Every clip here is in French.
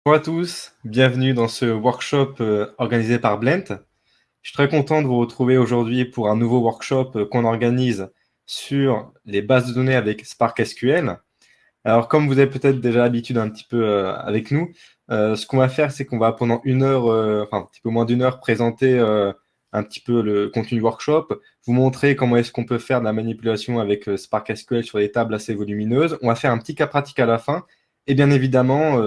Bonjour à tous, bienvenue dans ce workshop organisé par Blent. Je suis très content de vous retrouver aujourd'hui pour un nouveau workshop qu'on organise sur les bases de données avec Spark SQL. Alors, comme vous avez peut-être déjà l'habitude un petit peu avec nous, ce qu'on va faire, c'est qu'on va pendant une heure, enfin un petit peu moins d'une heure, présenter un petit peu le contenu du workshop, vous montrer comment est-ce qu'on peut faire de la manipulation avec Spark SQL sur des tables assez volumineuses. On va faire un petit cas pratique à la fin, et bien évidemment,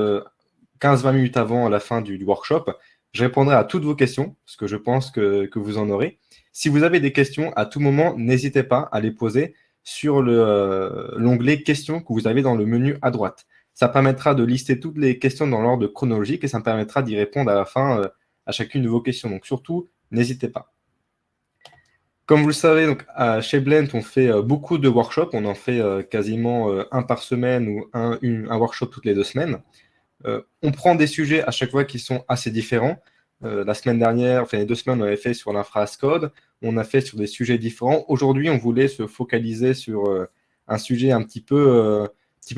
15-20 minutes avant la fin du workshop, je répondrai à toutes vos questions, parce que je pense que vous en aurez. Si vous avez des questions, à tout moment, n'hésitez pas à les poser sur l'onglet questions que vous avez dans le menu à droite. Ça permettra de lister toutes les questions dans l'ordre chronologique et ça me permettra d'y répondre à la fin à chacune de vos questions. Donc surtout, n'hésitez pas. Comme vous le savez, donc, chez Blend, on fait beaucoup de workshops. On en fait quasiment un par semaine ou un workshop toutes les 2 semaines. On prend des sujets à chaque fois qui sont assez différents. La semaine dernière, enfin les 2 semaines, on avait fait sur l'infra as code. On a fait sur des sujets différents. Aujourd'hui, on voulait se focaliser sur un sujet petit peu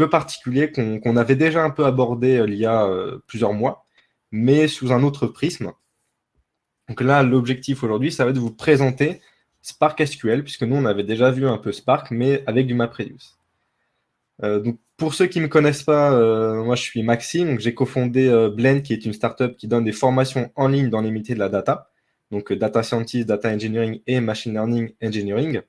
particulier qu'on avait déjà un peu abordé il y a plusieurs mois, mais sous un autre prisme. Donc là, l'objectif aujourd'hui, ça va être de vous présenter Spark SQL, puisque nous, on avait déjà vu un peu Spark, mais avec du MapReduce. Donc pour ceux qui ne me connaissent pas, moi je suis Maxime, donc j'ai cofondé Blend, qui est une startup qui donne des formations en ligne dans les métiers de la data, donc data scientist, data engineering et machine learning engineering.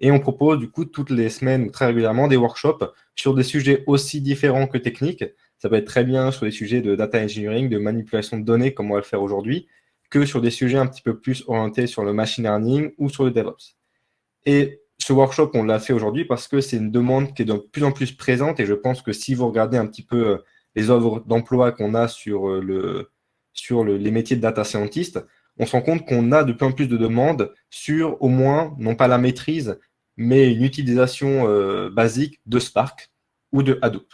Et on propose du coup toutes les semaines ou très régulièrement des workshops sur des sujets aussi différents que techniques. Ça peut être très bien sur des sujets de data engineering, de manipulation de données, comme on va le faire aujourd'hui, que sur des sujets un petit peu plus orientés sur le machine learning ou sur le DevOps. Et ce workshop, on l'a fait aujourd'hui parce que c'est une demande qui est de plus en plus présente et je pense que si vous regardez un petit peu les offres d'emploi qu'on a les métiers de data scientist, on se rend compte qu'on a de plus en plus de demandes sur au moins, non pas la maîtrise, mais une utilisation basique de Spark ou de Hadoop.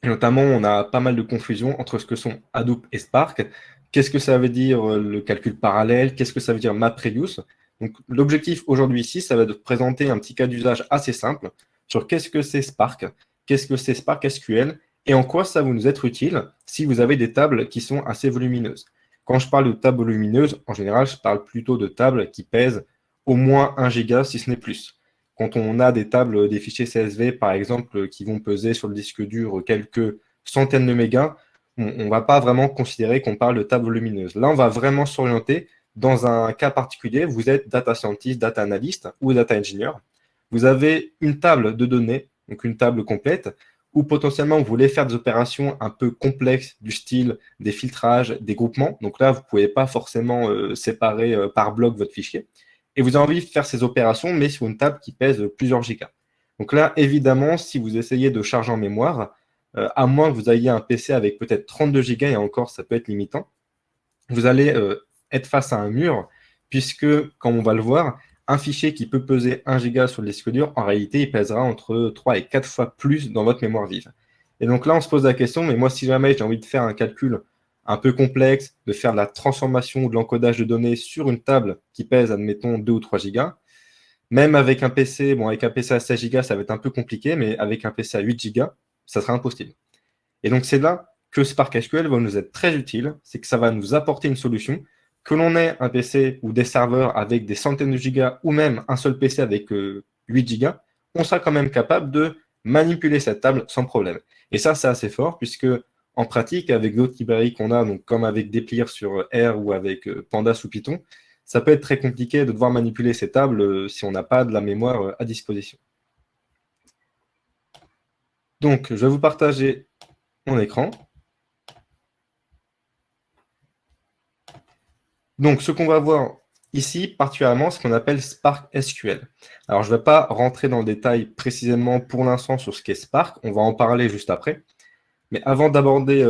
Et notamment, on a pas mal de confusion entre ce que sont Hadoop et Spark. Qu'est-ce que ça veut dire le calcul parallèle? Qu'est-ce que ça veut dire MapReduce? Donc, l'objectif aujourd'hui ici, ça va être de présenter un petit cas d'usage assez simple sur qu'est-ce que c'est Spark, qu'est-ce que c'est Spark SQL et en quoi ça va nous être utile si vous avez des tables qui sont assez volumineuses. Quand je parle de tables volumineuses, en général, je parle plutôt de tables qui pèsent au moins 1 giga, si ce n'est plus. Quand on a des tables, des fichiers CSV, par exemple, qui vont peser sur le disque dur quelques centaines de mégas, on ne va pas vraiment considérer qu'on parle de table volumineuse. Là, on va vraiment s'orienter dans un cas particulier. Vous êtes data scientist, data analyst ou data engineer. Vous avez une table de données, donc une table complète, où potentiellement vous voulez faire des opérations un peu complexes du style des filtrages, des groupements. Donc là, vous ne pouvez pas forcément séparer par bloc votre fichier et vous avez envie de faire ces opérations, mais sur une table qui pèse plusieurs gigas. Donc là, évidemment, si vous essayez de charger en mémoire, à moins que vous ayez un PC avec peut-être 32 gigas, et encore, ça peut être limitant, vous allez être face à un mur, puisque, comme on va le voir, un fichier qui peut peser 1 giga sur le disque dur, en réalité, il pèsera entre 3 et 4 fois plus dans votre mémoire vive. Et donc là, on se pose la question, mais moi, si jamais j'ai envie de faire un calcul un peu complexe, de faire de la transformation ou de l'encodage de données sur une table qui pèse, admettons, 2 ou 3 gigas, même avec un PC, bon, avec un PC à 16 gigas, ça va être un peu compliqué, mais avec un PC à 8 gigas, ça sera impossible. Et donc, c'est là que Spark SQL va nous être très utile, c'est que ça va nous apporter une solution, que l'on ait un PC ou des serveurs avec des centaines de gigas, ou même un seul PC avec 8 gigas, on sera quand même capable de manipuler cette table sans problème. Et ça, c'est assez fort, puisque en pratique, avec d'autres librairies qu'on a, donc comme avec Dplyr sur R ou avec Pandas ou Python, ça peut être très compliqué de devoir manipuler ces tables si on n'a pas de la mémoire à disposition. Donc, je vais vous partager mon écran. Donc, ce qu'on va voir ici, particulièrement, ce qu'on appelle Spark SQL. Alors, je ne vais pas rentrer dans le détail précisément pour l'instant sur ce qu'est Spark, on va en parler juste après. Mais avant d'aborder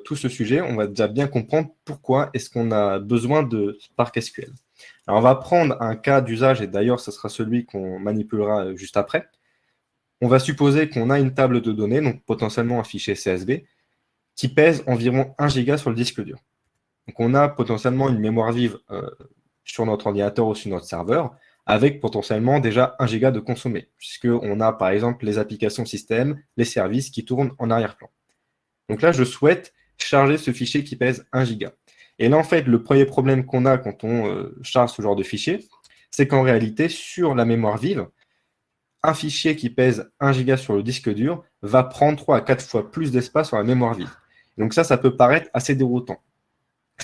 tout ce sujet, on va déjà bien comprendre pourquoi est-ce qu'on a besoin de Spark SQL. Alors, on va prendre un cas d'usage, et d'ailleurs, ce sera celui qu'on manipulera juste après. On va supposer qu'on a une table de données, donc potentiellement un fichier CSV, qui pèse environ 1 giga sur le disque dur. Donc, on a potentiellement une mémoire vive sur notre ordinateur ou sur notre serveur, avec potentiellement déjà 1 giga de consommé, puisqu'on a par exemple les applications système, les services qui tournent en arrière-plan. Donc là, je souhaite charger ce fichier qui pèse 1 giga. Et là, en fait, le premier problème qu'on a quand on charge ce genre de fichier, c'est qu'en réalité, sur la mémoire vive, un fichier qui pèse 1 giga sur le disque dur va prendre 3 à 4 fois plus d'espace sur la mémoire vive. Donc ça peut paraître assez déroutant.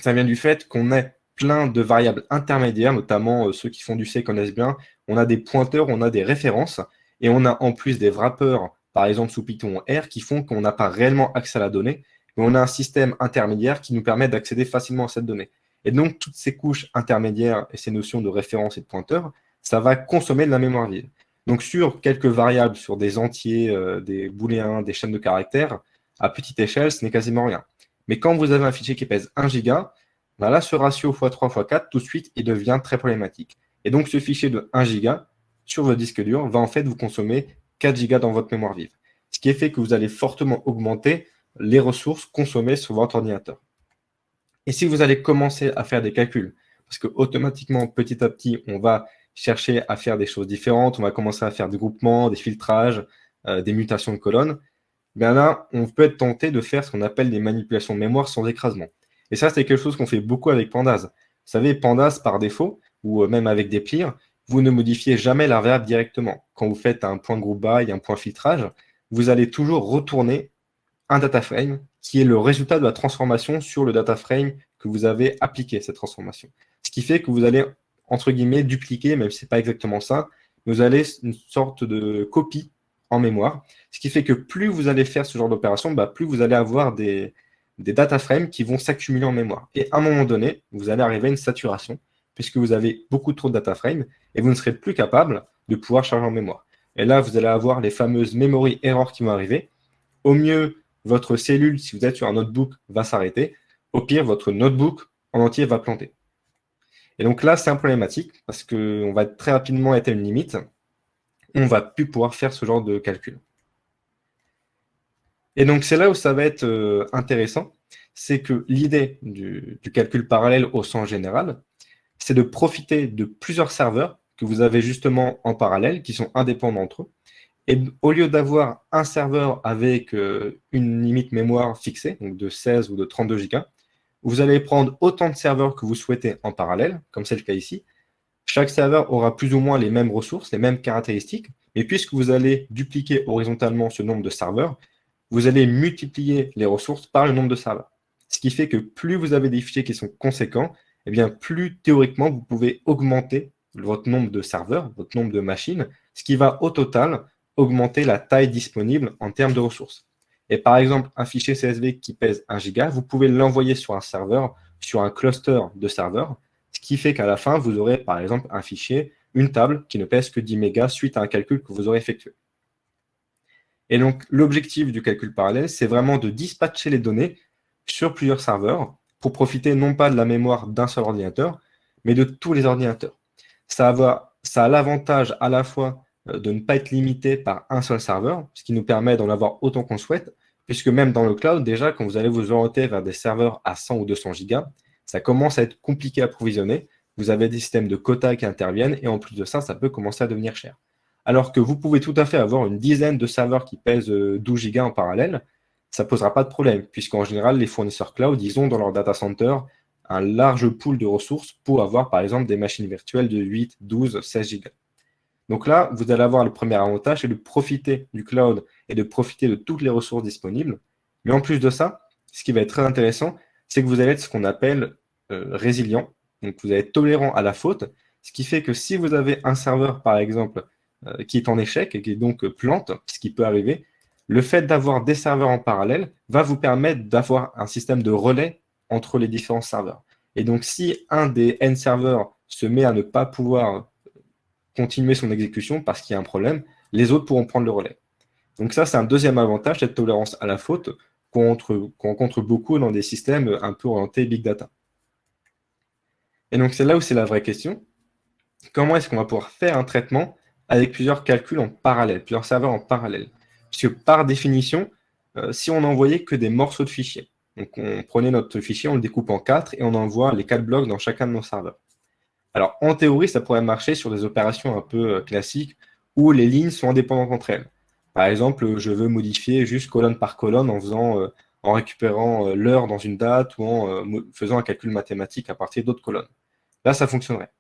Ça vient du fait qu'on a plein de variables intermédiaires, notamment ceux qui font du C connaissent bien. On a des pointeurs, on a des références, et on a en plus des wrappers, par exemple sous Python R, qui font qu'on n'a pas réellement accès à la donnée, mais on a un système intermédiaire qui nous permet d'accéder facilement à cette donnée. Et donc, toutes ces couches intermédiaires et ces notions de référence et de pointeur, ça va consommer de la mémoire vive. Donc, sur quelques variables, sur des entiers, des booléens, des chaînes de caractères, à petite échelle, ce n'est quasiment rien. Mais quand vous avez un fichier qui pèse 1 giga, ben là, ce ratio x3 x4, tout de suite, il devient très problématique. Et donc, ce fichier de 1 giga sur votre disque dur va en fait vous consommer 4 gigas dans votre mémoire vive. Ce qui est fait que vous allez fortement augmenter les ressources consommées sur votre ordinateur. Et si vous allez commencer à faire des calculs, parce que automatiquement, petit à petit, on va chercher à faire des choses différentes, on va commencer à faire des groupements, des filtrages, des mutations de colonnes, bien là, on peut être tenté de faire ce qu'on appelle des manipulations de mémoire sans écrasement. Et ça, c'est quelque chose qu'on fait beaucoup avec Pandas. Vous savez, Pandas, par défaut, ou même avec des clears, vous ne modifiez jamais la variable directement. Quand vous faites un point group by et un point filtrage, vous allez toujours retourner un data frame qui est le résultat de la transformation sur le data frame que vous avez appliqué, cette transformation. Ce qui fait que vous allez, entre guillemets, dupliquer, même si ce n'est pas exactement ça, vous allez une sorte de copie en mémoire, ce qui fait que plus vous allez faire ce genre d'opération, plus vous allez avoir des data frames qui vont s'accumuler en mémoire. Et à un moment donné, vous allez arriver à une saturation, puisque vous avez beaucoup trop de data frames, et vous ne serez plus capable de pouvoir charger en mémoire. Et là, vous allez avoir les fameuses memory errors qui vont arriver. Au mieux, votre cellule, si vous êtes sur un notebook, va s'arrêter. Au pire, votre notebook en entier va planter. Et donc là, c'est un problématique, parce qu'on va très rapidement être à une limite. On ne va plus pouvoir faire ce genre de calcul. Et donc, c'est là où ça va être intéressant, c'est que l'idée du calcul parallèle au sens général, c'est de profiter de plusieurs serveurs que vous avez justement en parallèle, qui sont indépendants entre eux. Et au lieu d'avoir un serveur avec une limite mémoire fixée, donc de 16 ou de 32 gigas, vous allez prendre autant de serveurs que vous souhaitez en parallèle, comme c'est le cas ici. Chaque serveur aura plus ou moins les mêmes ressources, les mêmes caractéristiques, mais puisque vous allez dupliquer horizontalement ce nombre de serveurs, vous allez multiplier les ressources par le nombre de serveurs. Ce qui fait que plus vous avez des fichiers qui sont conséquents, eh bien plus théoriquement vous pouvez augmenter votre nombre de serveurs, votre nombre de machines, ce qui va au total augmenter la taille disponible en termes de ressources. Et par exemple, un fichier CSV qui pèse 1 giga, vous pouvez l'envoyer sur un serveur, sur un cluster de serveurs, ce qui fait qu'à la fin, vous aurez par exemple un fichier, une table qui ne pèse que 10 mégas suite à un calcul que vous aurez effectué. Et donc, l'objectif du calcul parallèle, c'est vraiment de dispatcher les données sur plusieurs serveurs pour profiter non pas de la mémoire d'un seul ordinateur, mais de tous les ordinateurs. Ça a l'avantage à la fois de ne pas être limité par un seul serveur, ce qui nous permet d'en avoir autant qu'on souhaite, puisque même dans le cloud, déjà, quand vous allez vous orienter vers des serveurs à 100 ou 200 gigas, ça commence à être compliqué à provisionner. Vous avez des systèmes de quotas qui interviennent, et en plus de ça, ça peut commencer à devenir cher. Alors que vous pouvez tout à fait avoir une dizaine de serveurs qui pèsent 12 gigas en parallèle, ça ne posera pas de problème, puisqu'en général, les fournisseurs cloud, ils ont dans leur data center un large pool de ressources pour avoir, par exemple, des machines virtuelles de 8, 12, 16 gigas. Donc là, vous allez avoir le premier avantage, c'est de profiter du cloud et de profiter de toutes les ressources disponibles. Mais en plus de ça, ce qui va être très intéressant, c'est que vous allez être ce qu'on appelle résilient. Donc vous allez être tolérant à la faute, ce qui fait que si vous avez un serveur, par exemple, qui est en échec et qui est donc plante, ce qui peut arriver, le fait d'avoir des serveurs en parallèle va vous permettre d'avoir un système de relais entre les différents serveurs. Et donc, si un des N serveurs se met à ne pas pouvoir continuer son exécution parce qu'il y a un problème, les autres pourront prendre le relais. Donc ça, c'est un deuxième avantage, cette tolérance à la faute qu'on rencontre beaucoup dans des systèmes un peu orientés big data. Et donc, c'est là où c'est la vraie question. Comment est-ce qu'on va pouvoir faire un traitement avec plusieurs calculs en parallèle, plusieurs serveurs en parallèle? Parce que par définition, si on n'envoyait que des morceaux de fichiers, donc on prenait notre fichier, on le découpe en 4 et on envoie les 4 blocs dans chacun de nos serveurs. Alors en théorie, ça pourrait marcher sur des opérations un peu classiques où les lignes sont indépendantes entre elles. Par exemple, je veux modifier juste colonne par colonne en faisant en récupérant l'heure dans une date ou en faisant un calcul mathématique à partir d'autres colonnes. Là, ça fonctionnerait.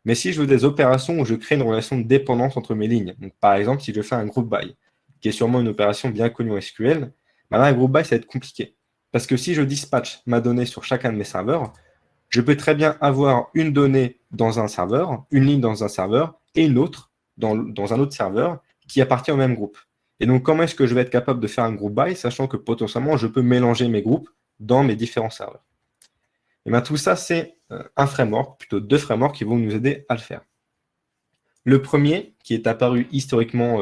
Mais si je veux des opérations où je crée une relation de dépendance entre mes lignes, donc par exemple, si je fais un group by, qui est sûrement une opération bien connue en SQL, bah là, un group by, ça va être compliqué. Parce que si je dispatche ma donnée sur chacun de mes serveurs, je peux très bien avoir une donnée dans un serveur, une ligne dans un serveur, et une autre dans un autre serveur qui appartient au même groupe. Et donc, comment est-ce que je vais être capable de faire un group by, sachant que potentiellement, je peux mélanger mes groupes dans mes différents serveurs. Et bien, tout ça, c'est un framework, plutôt deux frameworks qui vont nous aider à le faire. Le premier, qui est apparu historiquement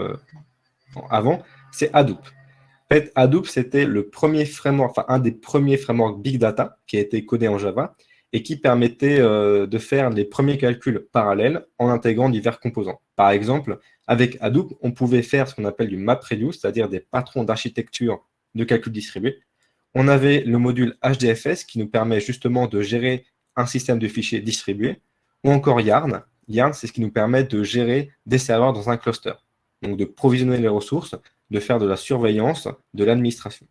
avant, c'est Hadoop. En fait, Hadoop, c'était le premier framework, enfin un des premiers frameworks Big Data qui a été codé en Java et qui permettait de faire les premiers calculs parallèles en intégrant divers composants. Par exemple, avec Hadoop, on pouvait faire ce qu'on appelle du MapReduce, c'est-à-dire des patrons d'architecture de calcul distribué. On avait le module HDFS qui nous permet justement de gérer un système de fichiers distribué, ou encore Yarn. Yarn, c'est ce qui nous permet de gérer des serveurs dans un cluster, donc de provisionner les ressources, de faire de la surveillance, de l'administration.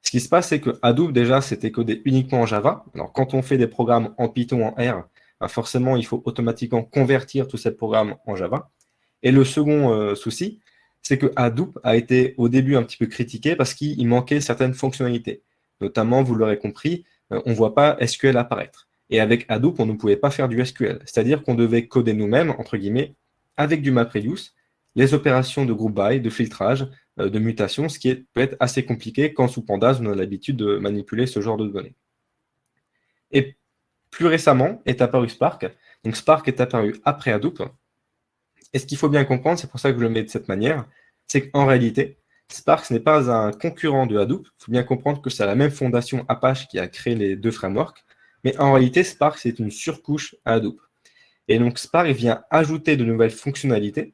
Ce qui se passe, c'est que Hadoop, déjà, c'était codé uniquement en Java. Alors, quand on fait des programmes en Python, en R, forcément, il faut automatiquement convertir tous ces programmes en Java. Et le second souci, c'est que Hadoop a été au début un petit peu critiqué parce qu'il manquait certaines fonctionnalités. Notamment, vous l'aurez compris, on ne voit pas SQL apparaître. Et avec Hadoop, on ne pouvait pas faire du SQL. C'est-à-dire qu'on devait coder nous-mêmes, entre guillemets, avec du MapReduce, les opérations de group by, de filtrage, de mutation, ce qui peut être assez compliqué quand sous Pandas, on a l'habitude de manipuler ce genre de données. Et plus récemment est apparu Spark. Donc Spark est apparu après Hadoop. Et ce qu'il faut bien comprendre, c'est pour ça que je le mets de cette manière, c'est qu'en réalité, Spark ce n'est pas un concurrent de Hadoop. Il faut bien comprendre que c'est la même fondation Apache qui a créé les deux frameworks. Mais en réalité, Spark, c'est une surcouche à Hadoop. Et donc Spark vient ajouter de nouvelles fonctionnalités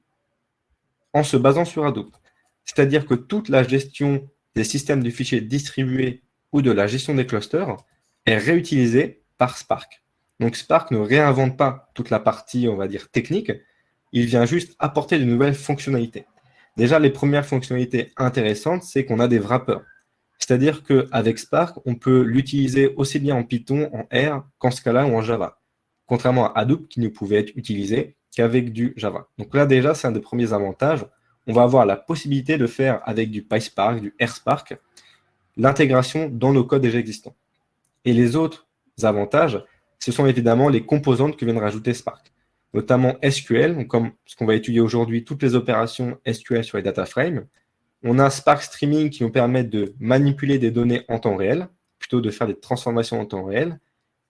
en se basant sur Hadoop. C'est-à-dire que toute la gestion des systèmes de fichiers distribués ou de la gestion des clusters est réutilisée par Spark. Donc Spark ne réinvente pas toute la partie, on va dire, technique, il vient juste apporter de nouvelles fonctionnalités. Déjà, les premières fonctionnalités intéressantes, c'est qu'on a des wrappers. C'est-à-dire qu'avec Spark, on peut l'utiliser aussi bien en Python, en R, qu'en Scala ou en Java. Contrairement à Hadoop, qui ne pouvait être utilisé qu'avec du Java. Donc là, déjà, c'est un des premiers avantages. On va avoir la possibilité de faire avec du PySpark, du RSpark, l'intégration dans nos codes déjà existants. Et les autres avantages, ce sont évidemment les composantes que vient de rajouter Spark, notamment SQL, comme ce qu'on va étudier aujourd'hui, toutes les opérations SQL sur les data frames. On a Spark Streaming qui nous permet de manipuler des données en temps réel, plutôt de faire des transformations en temps réel.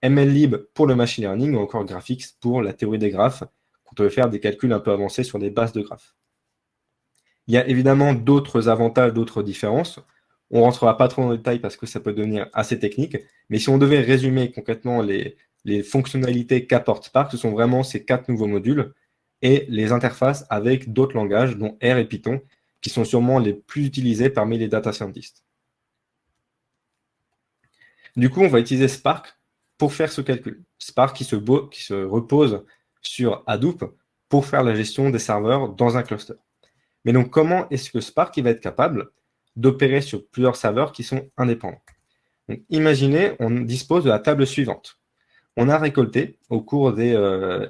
MLlib pour le machine learning ou encore Graphics pour la théorie des graphes, quand on veut faire des calculs un peu avancés sur des bases de graphes. Il y a évidemment d'autres avantages, d'autres différences. On ne rentrera pas trop dans le détail parce que ça peut devenir assez technique, mais si on devait résumer concrètement les fonctionnalités qu'apporte Spark, ce sont vraiment ces 4 nouveaux modules et les interfaces avec d'autres langages, dont R et Python, qui sont sûrement les plus utilisés parmi les data scientists. Du coup, on va utiliser Spark pour faire ce calcul. Spark qui se repose sur Hadoop pour faire la gestion des serveurs dans un cluster. Mais donc, comment est-ce que Spark va être capable d'opérer sur plusieurs serveurs qui sont indépendants? Donc, imaginez, on dispose de la table suivante. On a récolté, au cours des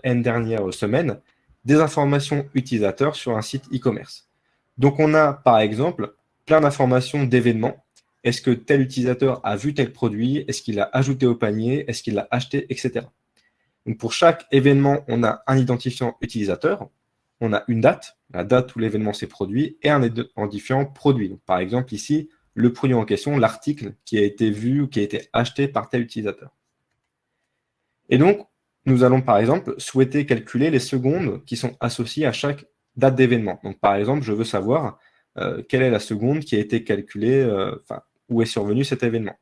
N dernières semaines, des informations utilisateurs sur un site e-commerce. Donc, on a, par exemple, plein d'informations d'événements. Est-ce que tel utilisateur a vu tel produit? Est-ce qu'il l'a ajouté au panier? Est-ce qu'il l'a acheté? Etc. Donc, pour chaque événement, on a un identifiant utilisateur. On a une date, la date où l'événement s'est produit, et un identifiant produit. Donc, par exemple, ici, le produit en question, l'article qui a été vu ou qui a été acheté par tel utilisateur. Et donc, nous allons par exemple souhaiter calculer les secondes qui sont associées à chaque date d'événement. Donc, par exemple, je veux savoir quelle est la seconde qui a été calculée, où est survenu cet événement.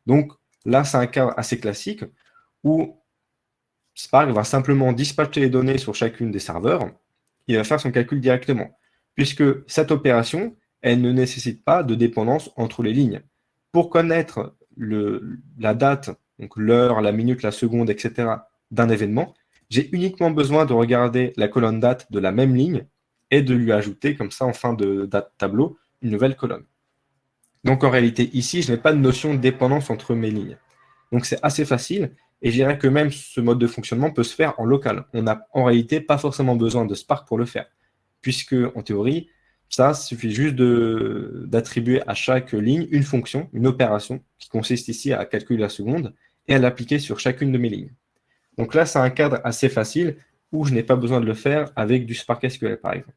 Donc, là, c'est un cas assez classique où Spark va simplement dispatcher les données sur chacune des serveurs. Il va faire son calcul directement, puisque cette opération, elle ne nécessite pas de dépendance entre les lignes. Pour connaître la date, donc l'heure, la minute, la seconde, etc., d'un événement, j'ai uniquement besoin de regarder la colonne date de la même ligne et de lui ajouter, comme ça, en fin de date tableau, une nouvelle colonne. Donc en réalité, ici, je n'ai pas de notion de dépendance entre mes lignes. Donc c'est assez facile, et je dirais que même ce mode de fonctionnement peut se faire en local. On n'a en réalité pas forcément besoin de Spark pour le faire, puisque en théorie, ça suffit juste d'attribuer à chaque ligne une fonction, une opération, qui consiste ici à calculer la seconde, et à l'appliquer sur chacune de mes lignes. Donc là, c'est un cadre assez facile, où je n'ai pas besoin de le faire avec du Spark SQL, par exemple.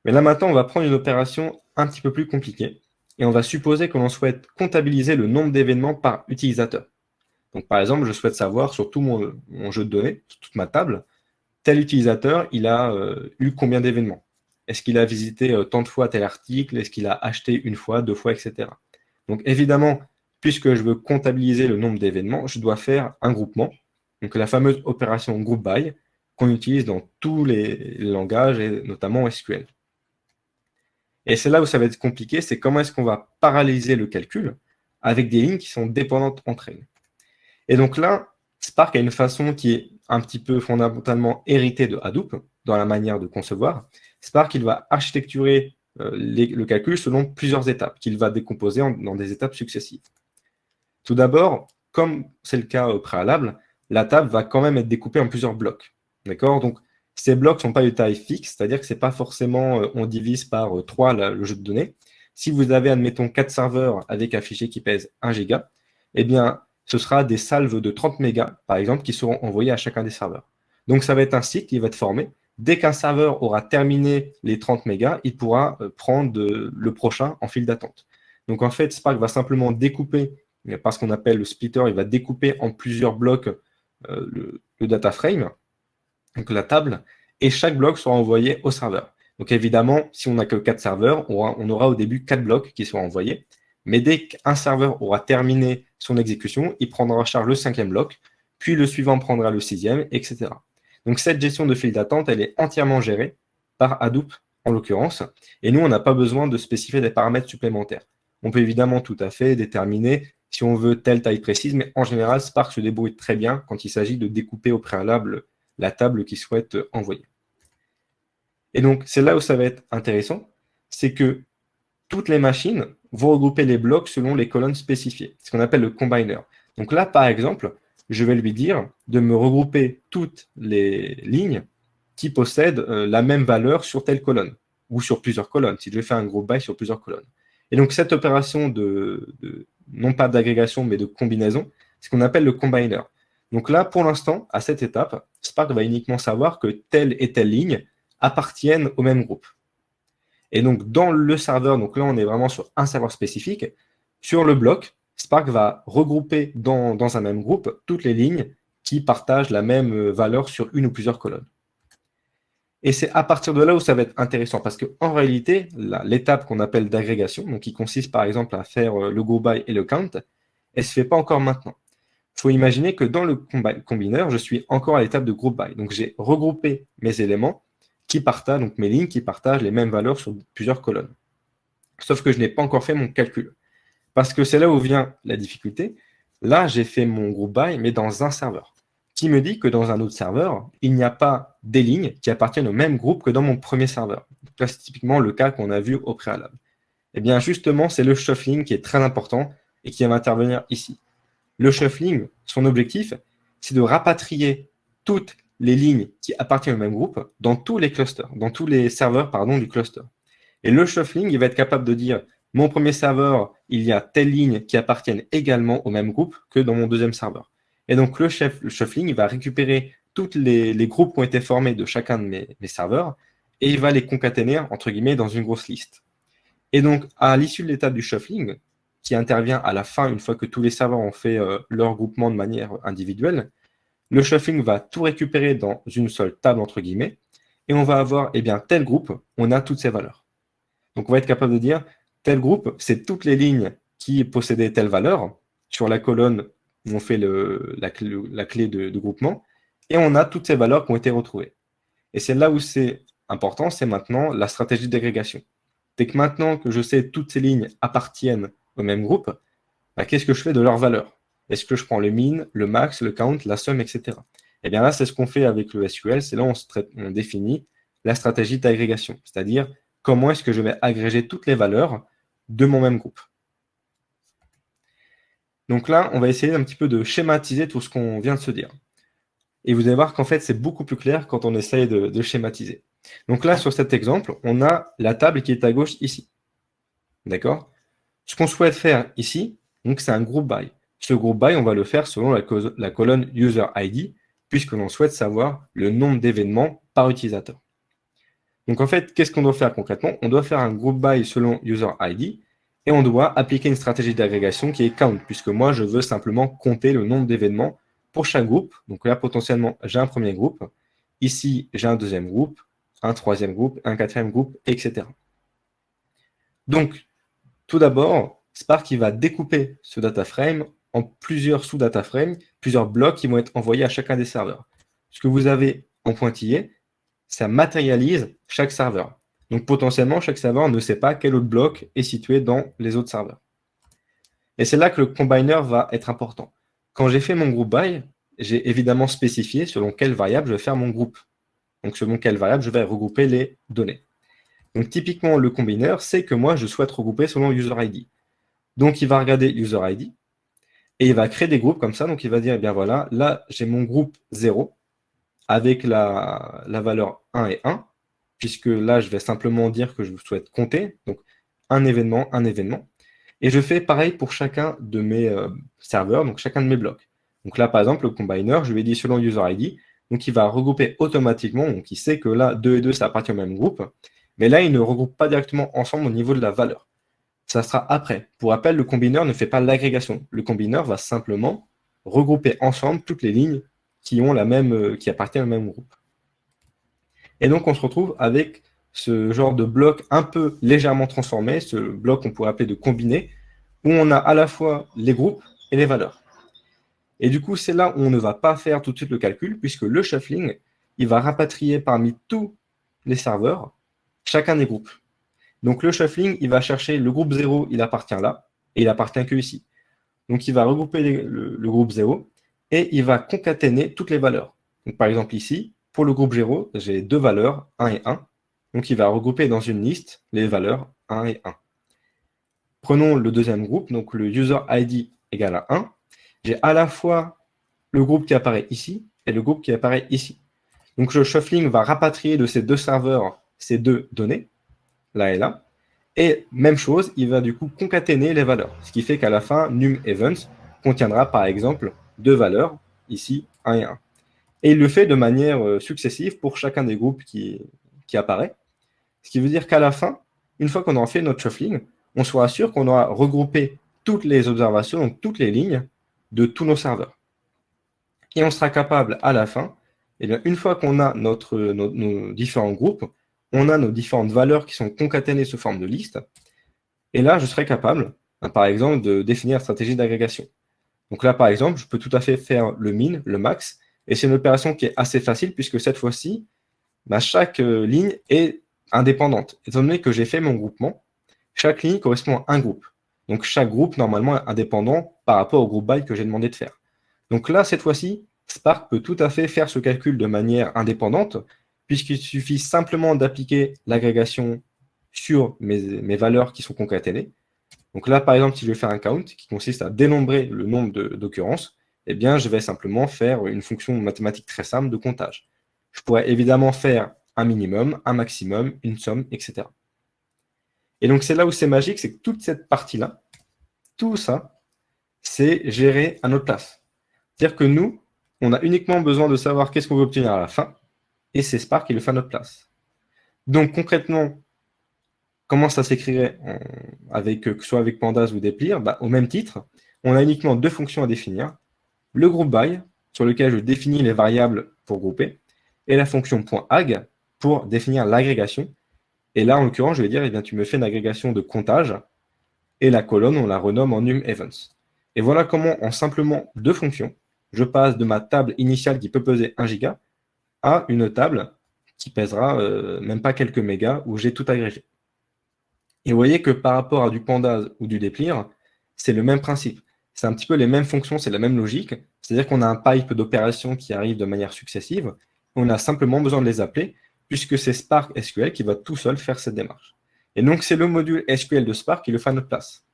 Mais là maintenant, on va prendre une opération un petit peu plus compliquée, et on va supposer que l'on souhaite comptabiliser le nombre d'événements par utilisateur. Donc par exemple, je souhaite savoir sur tout mon jeu de données, sur toute ma table, tel utilisateur, il a eu combien d'événements? Est-ce qu'il a visité tant de fois tel article? Est-ce qu'il a acheté une fois, deux fois, etc. Donc évidemment, puisque je veux comptabiliser le nombre d'événements, je dois faire un groupement, donc la fameuse opération group by, qu'on utilise dans tous les langages, et notamment SQL. Et c'est là où ça va être compliqué, c'est comment est-ce qu'on va paralléliser le calcul avec des lignes qui sont dépendantes entre elles. Et donc là, Spark a une façon qui est un petit peu fondamentalement héritée de Hadoop dans la manière de concevoir. Spark, il va architecturer le calcul selon plusieurs étapes qu'il va décomposer dans des étapes successives. Tout d'abord, comme c'est le cas au préalable, la table va quand même être découpée en plusieurs blocs. D'accord? Donc, ces blocs ne sont pas de taille fixe, c'est-à-dire que ce n'est pas forcément on divise par 3 le jeu de données. Si vous avez, admettons, 4 serveurs avec un fichier qui pèse 1 giga, eh bien, ce sera des salves de 30 mégas, par exemple, qui seront envoyées à chacun des serveurs. Donc, ça va être un cycle qui va être formé. Dès qu'un serveur aura terminé les 30 mégas, il pourra prendre le prochain en file d'attente. Donc, en fait, Spark va simplement découper, par ce qu'on appelle le splitter, il va découper en plusieurs blocs le data frame, donc la table, et chaque bloc sera envoyé au serveur. Donc évidemment, si on n'a que 4 serveurs, on aura au début 4 blocs qui seront envoyés. Mais dès qu'un serveur aura terminé son exécution, il prendra en charge le 5e bloc, puis le suivant prendra le 6e, etc. Donc cette gestion de file d'attente, elle est entièrement gérée par Hadoop en l'occurrence. Et nous, on n'a pas besoin de spécifier des paramètres supplémentaires. On peut évidemment tout à fait déterminer si on veut telle taille précise, mais en général, Spark se débrouille très bien quand il s'agit de découper au préalable la table qu'il souhaite envoyer. Et donc, c'est là où ça va être intéressant, c'est que toutes les machines vont regrouper les blocs selon les colonnes spécifiées, ce qu'on appelle le combiner. Donc là, par exemple, je vais lui dire de me regrouper toutes les lignes qui possèdent la même valeur sur telle colonne, ou sur plusieurs colonnes, si je vais faire un group by sur plusieurs colonnes. Et donc, cette opération non pas d'agrégation, mais de combinaison, c'est ce qu'on appelle le combiner. Donc là, pour l'instant, à cette étape, Spark va uniquement savoir que telle et telle ligne appartiennent au même groupe. Et donc, dans le serveur, donc là, on est vraiment sur un serveur spécifique. Sur le bloc, Spark va regrouper dans un même groupe toutes les lignes qui partagent la même valeur sur une ou plusieurs colonnes. Et c'est à partir de là où ça va être intéressant, parce qu'en réalité, l'étape qu'on appelle d'agrégation, donc qui consiste par exemple à faire le go by et le count, elle ne se fait pas encore maintenant. Il faut imaginer que dans le combiner, je suis encore à l'étape de group by. Donc j'ai regroupé mes éléments qui partagent, donc mes lignes qui partagent les mêmes valeurs sur plusieurs colonnes. Sauf que je n'ai pas encore fait mon calcul. Parce que c'est là où vient la difficulté. Là, j'ai fait mon group by, mais dans un serveur, qui me dit que dans un autre serveur, il n'y a pas des lignes qui appartiennent au même groupe que dans mon premier serveur. Donc c'est typiquement le cas qu'on a vu au préalable. Eh bien, justement, c'est le shuffling qui est très important et qui va intervenir ici. Le shuffling, son objectif, c'est de rapatrier toutes les lignes qui appartiennent au même groupe dans tous les clusters, dans tous les serveurs du cluster. Et le shuffling, il va être capable de dire mon premier serveur, il y a telle ligne qui appartiennent également au même groupe que dans mon deuxième serveur. Et donc le shuffling, il va récupérer tous les groupes qui ont été formés de chacun de mes serveurs et il va les concaténer, entre guillemets, dans une grosse liste. Et donc, à l'issue de l'étape du shuffling, qui intervient à la fin, une fois que tous les serveurs ont fait leur groupement de manière individuelle, le shuffling va tout récupérer dans une seule table, entre guillemets, et on va avoir, tel groupe, on a toutes ces valeurs. Donc, on va être capable de dire, tel groupe, c'est toutes les lignes qui possédaient telle valeur sur la colonne où on fait la clé de groupement, et on a toutes ces valeurs qui ont été retrouvées. Et c'est là où c'est important, c'est maintenant la stratégie d'agrégation. Dès que maintenant que je sais que toutes ces lignes appartiennent au même groupe, qu'est-ce que je fais de leurs valeurs? Est-ce que je prends le min, le max, le count, la somme, etc. Et bien là, c'est ce qu'on fait avec le SQL, c'est là où on définit la stratégie d'agrégation, c'est-à-dire comment est-ce que je vais agréger toutes les valeurs de mon même groupe. Donc là, on va essayer un petit peu de schématiser tout ce qu'on vient de se dire. Et vous allez voir qu'en fait, c'est beaucoup plus clair quand on essaye de schématiser. Donc là, sur cet exemple, on a la table qui est à gauche ici. D'accord? Ce qu'on souhaite faire ici, donc c'est un group by. Ce group by, on va le faire selon la colonne user ID, puisque l'on souhaite savoir le nombre d'événements par utilisateur. Donc en fait, qu'est-ce qu'on doit faire concrètement? On doit faire un group by selon user ID, et on doit appliquer une stratégie d'agrégation qui est count, puisque moi, je veux simplement compter le nombre d'événements pour chaque groupe. Donc là, potentiellement, j'ai un premier groupe. Ici, j'ai un deuxième groupe, un troisième groupe, un quatrième groupe, etc. Donc, tout d'abord, Spark il va découper ce data frame en plusieurs sous-data frames, plusieurs blocs qui vont être envoyés à chacun des serveurs. Ce que vous avez en pointillé, ça matérialise chaque serveur. Donc potentiellement, chaque serveur ne sait pas quel autre bloc est situé dans les autres serveurs. Et c'est là que le combiner va être important. Quand j'ai fait mon group by, j'ai évidemment spécifié selon quelle variable je vais faire mon groupe. Donc selon quelle variable je vais regrouper les données. Donc typiquement, le combiner sait que moi, je souhaite regrouper selon user ID. Donc il va regarder user ID et il va créer des groupes comme ça. Donc il va dire, eh bien voilà, là j'ai mon groupe 0 avec la valeur 1 et 1, puisque là je vais simplement dire que je souhaite compter. Donc un événement, un événement. Et je fais pareil pour chacun de mes serveurs, donc chacun de mes blocs. Donc là par exemple, le combiner, je lui ai dit selon user ID, donc il va regrouper automatiquement, donc il sait que là 2 et 2 ça appartient au même groupe, mais là il ne regroupe pas directement ensemble au niveau de la valeur. Ça sera après. Pour rappel, le combiner ne fait pas l'agrégation. Le combiner va simplement regrouper ensemble toutes les lignes qui appartiennent au même groupe. Et donc, on se retrouve avec ce genre de bloc un peu légèrement transformé, ce bloc qu'on pourrait appeler de combiné, où on a à la fois les groupes et les valeurs. Et du coup, c'est là où on ne va pas faire tout de suite le calcul, puisque le shuffling, il va rapatrier parmi tous les serveurs chacun des groupes. Donc le shuffling, il va chercher le groupe 0, il appartient là, et il appartient que ici. Donc il va regrouper le groupe 0, et il va concaténer toutes les valeurs. Donc par exemple ici, pour le groupe 0, j'ai deux valeurs, 1 et 1. Donc il va regrouper dans une liste les valeurs 1 et 1. Prenons le deuxième groupe, donc le user ID égale à 1. J'ai à la fois le groupe qui apparaît ici, et le groupe qui apparaît ici. Donc le shuffling va rapatrier de ces deux serveurs ces deux données, là et là. Et même chose, il va du coup concaténer les valeurs. Ce qui fait qu'à la fin, num events contiendra par exemple deux valeurs, ici 1 et 1. Et il le fait de manière successive pour chacun des groupes qui apparaît. Ce qui veut dire qu'à la fin, une fois qu'on aura fait notre shuffling, on sera sûr qu'on aura regroupé toutes les observations, donc toutes les lignes de tous nos serveurs. Et on sera capable à la fin, et bien, une fois qu'on a nos différents groupes, on a nos différentes valeurs qui sont concaténées sous forme de liste. Et là, je serai capable, par exemple, de définir une stratégie d'agrégation. Donc là, par exemple, je peux tout à fait faire le min, le max, et c'est une opération qui est assez facile puisque cette fois-ci, chaque ligne est indépendante. Étant donné que j'ai fait mon groupement, chaque ligne correspond à un groupe. Donc chaque groupe, normalement, est indépendant par rapport au groupe by que j'ai demandé de faire. Donc là, cette fois-ci, Spark peut tout à fait faire ce calcul de manière indépendante, puisqu'il suffit simplement d'appliquer l'agrégation sur mes valeurs qui sont concaténées. Donc là, par exemple, si je vais faire un count qui consiste à dénombrer le nombre d'occurrences, eh bien, je vais simplement faire une fonction mathématique très simple de comptage. Je pourrais évidemment faire un minimum, un maximum, une somme, etc. Et donc, c'est là où c'est magique, c'est que toute cette partie-là, tout ça, c'est géré à notre place. C'est-à-dire que nous, on a uniquement besoin de savoir qu'est-ce qu'on veut obtenir à la fin, et c'est Spark qui le fait à notre place. Donc, concrètement, comment ça s'écrirait que ce soit avec Pandas ou Deplir? Au même titre, on a uniquement deux fonctions à définir. Le group by, sur lequel je définis les variables pour grouper, et la fonction .ag pour définir l'agrégation. Et là, en l'occurrence, je vais dire, eh bien, tu me fais une agrégation de comptage, et la colonne, on la renomme en num events. Et voilà comment, en simplement deux fonctions, je passe de ma table initiale qui peut peser 1 giga à une table qui pèsera même pas quelques mégas, où j'ai tout agrégé. Et vous voyez que par rapport à du Pandas ou du Deplir, c'est le même principe. C'est un petit peu les mêmes fonctions, c'est la même logique. C'est-à-dire qu'on a un pipe d'opérations qui arrive de manière successive. On a simplement besoin de les appeler, puisque c'est Spark SQL qui va tout seul faire cette démarche. Et donc, c'est le module SQL de Spark qui le fait à notre place.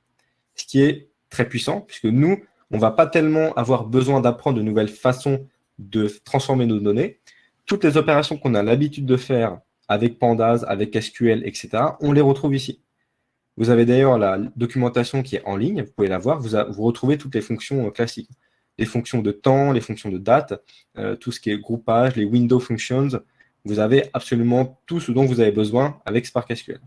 Ce qui est très puissant, puisque nous, on ne va pas tellement avoir besoin d'apprendre de nouvelles façons de transformer nos données. Toutes les opérations qu'on a l'habitude de faire avec Pandas, avec SQL, etc., on les retrouve ici. Vous avez d'ailleurs la documentation qui est en ligne, vous pouvez la voir, vous retrouvez toutes les fonctions classiques. Les fonctions de temps, les fonctions de date, tout ce qui est groupage, les window functions, vous avez absolument tout ce dont vous avez besoin avec Spark SQL.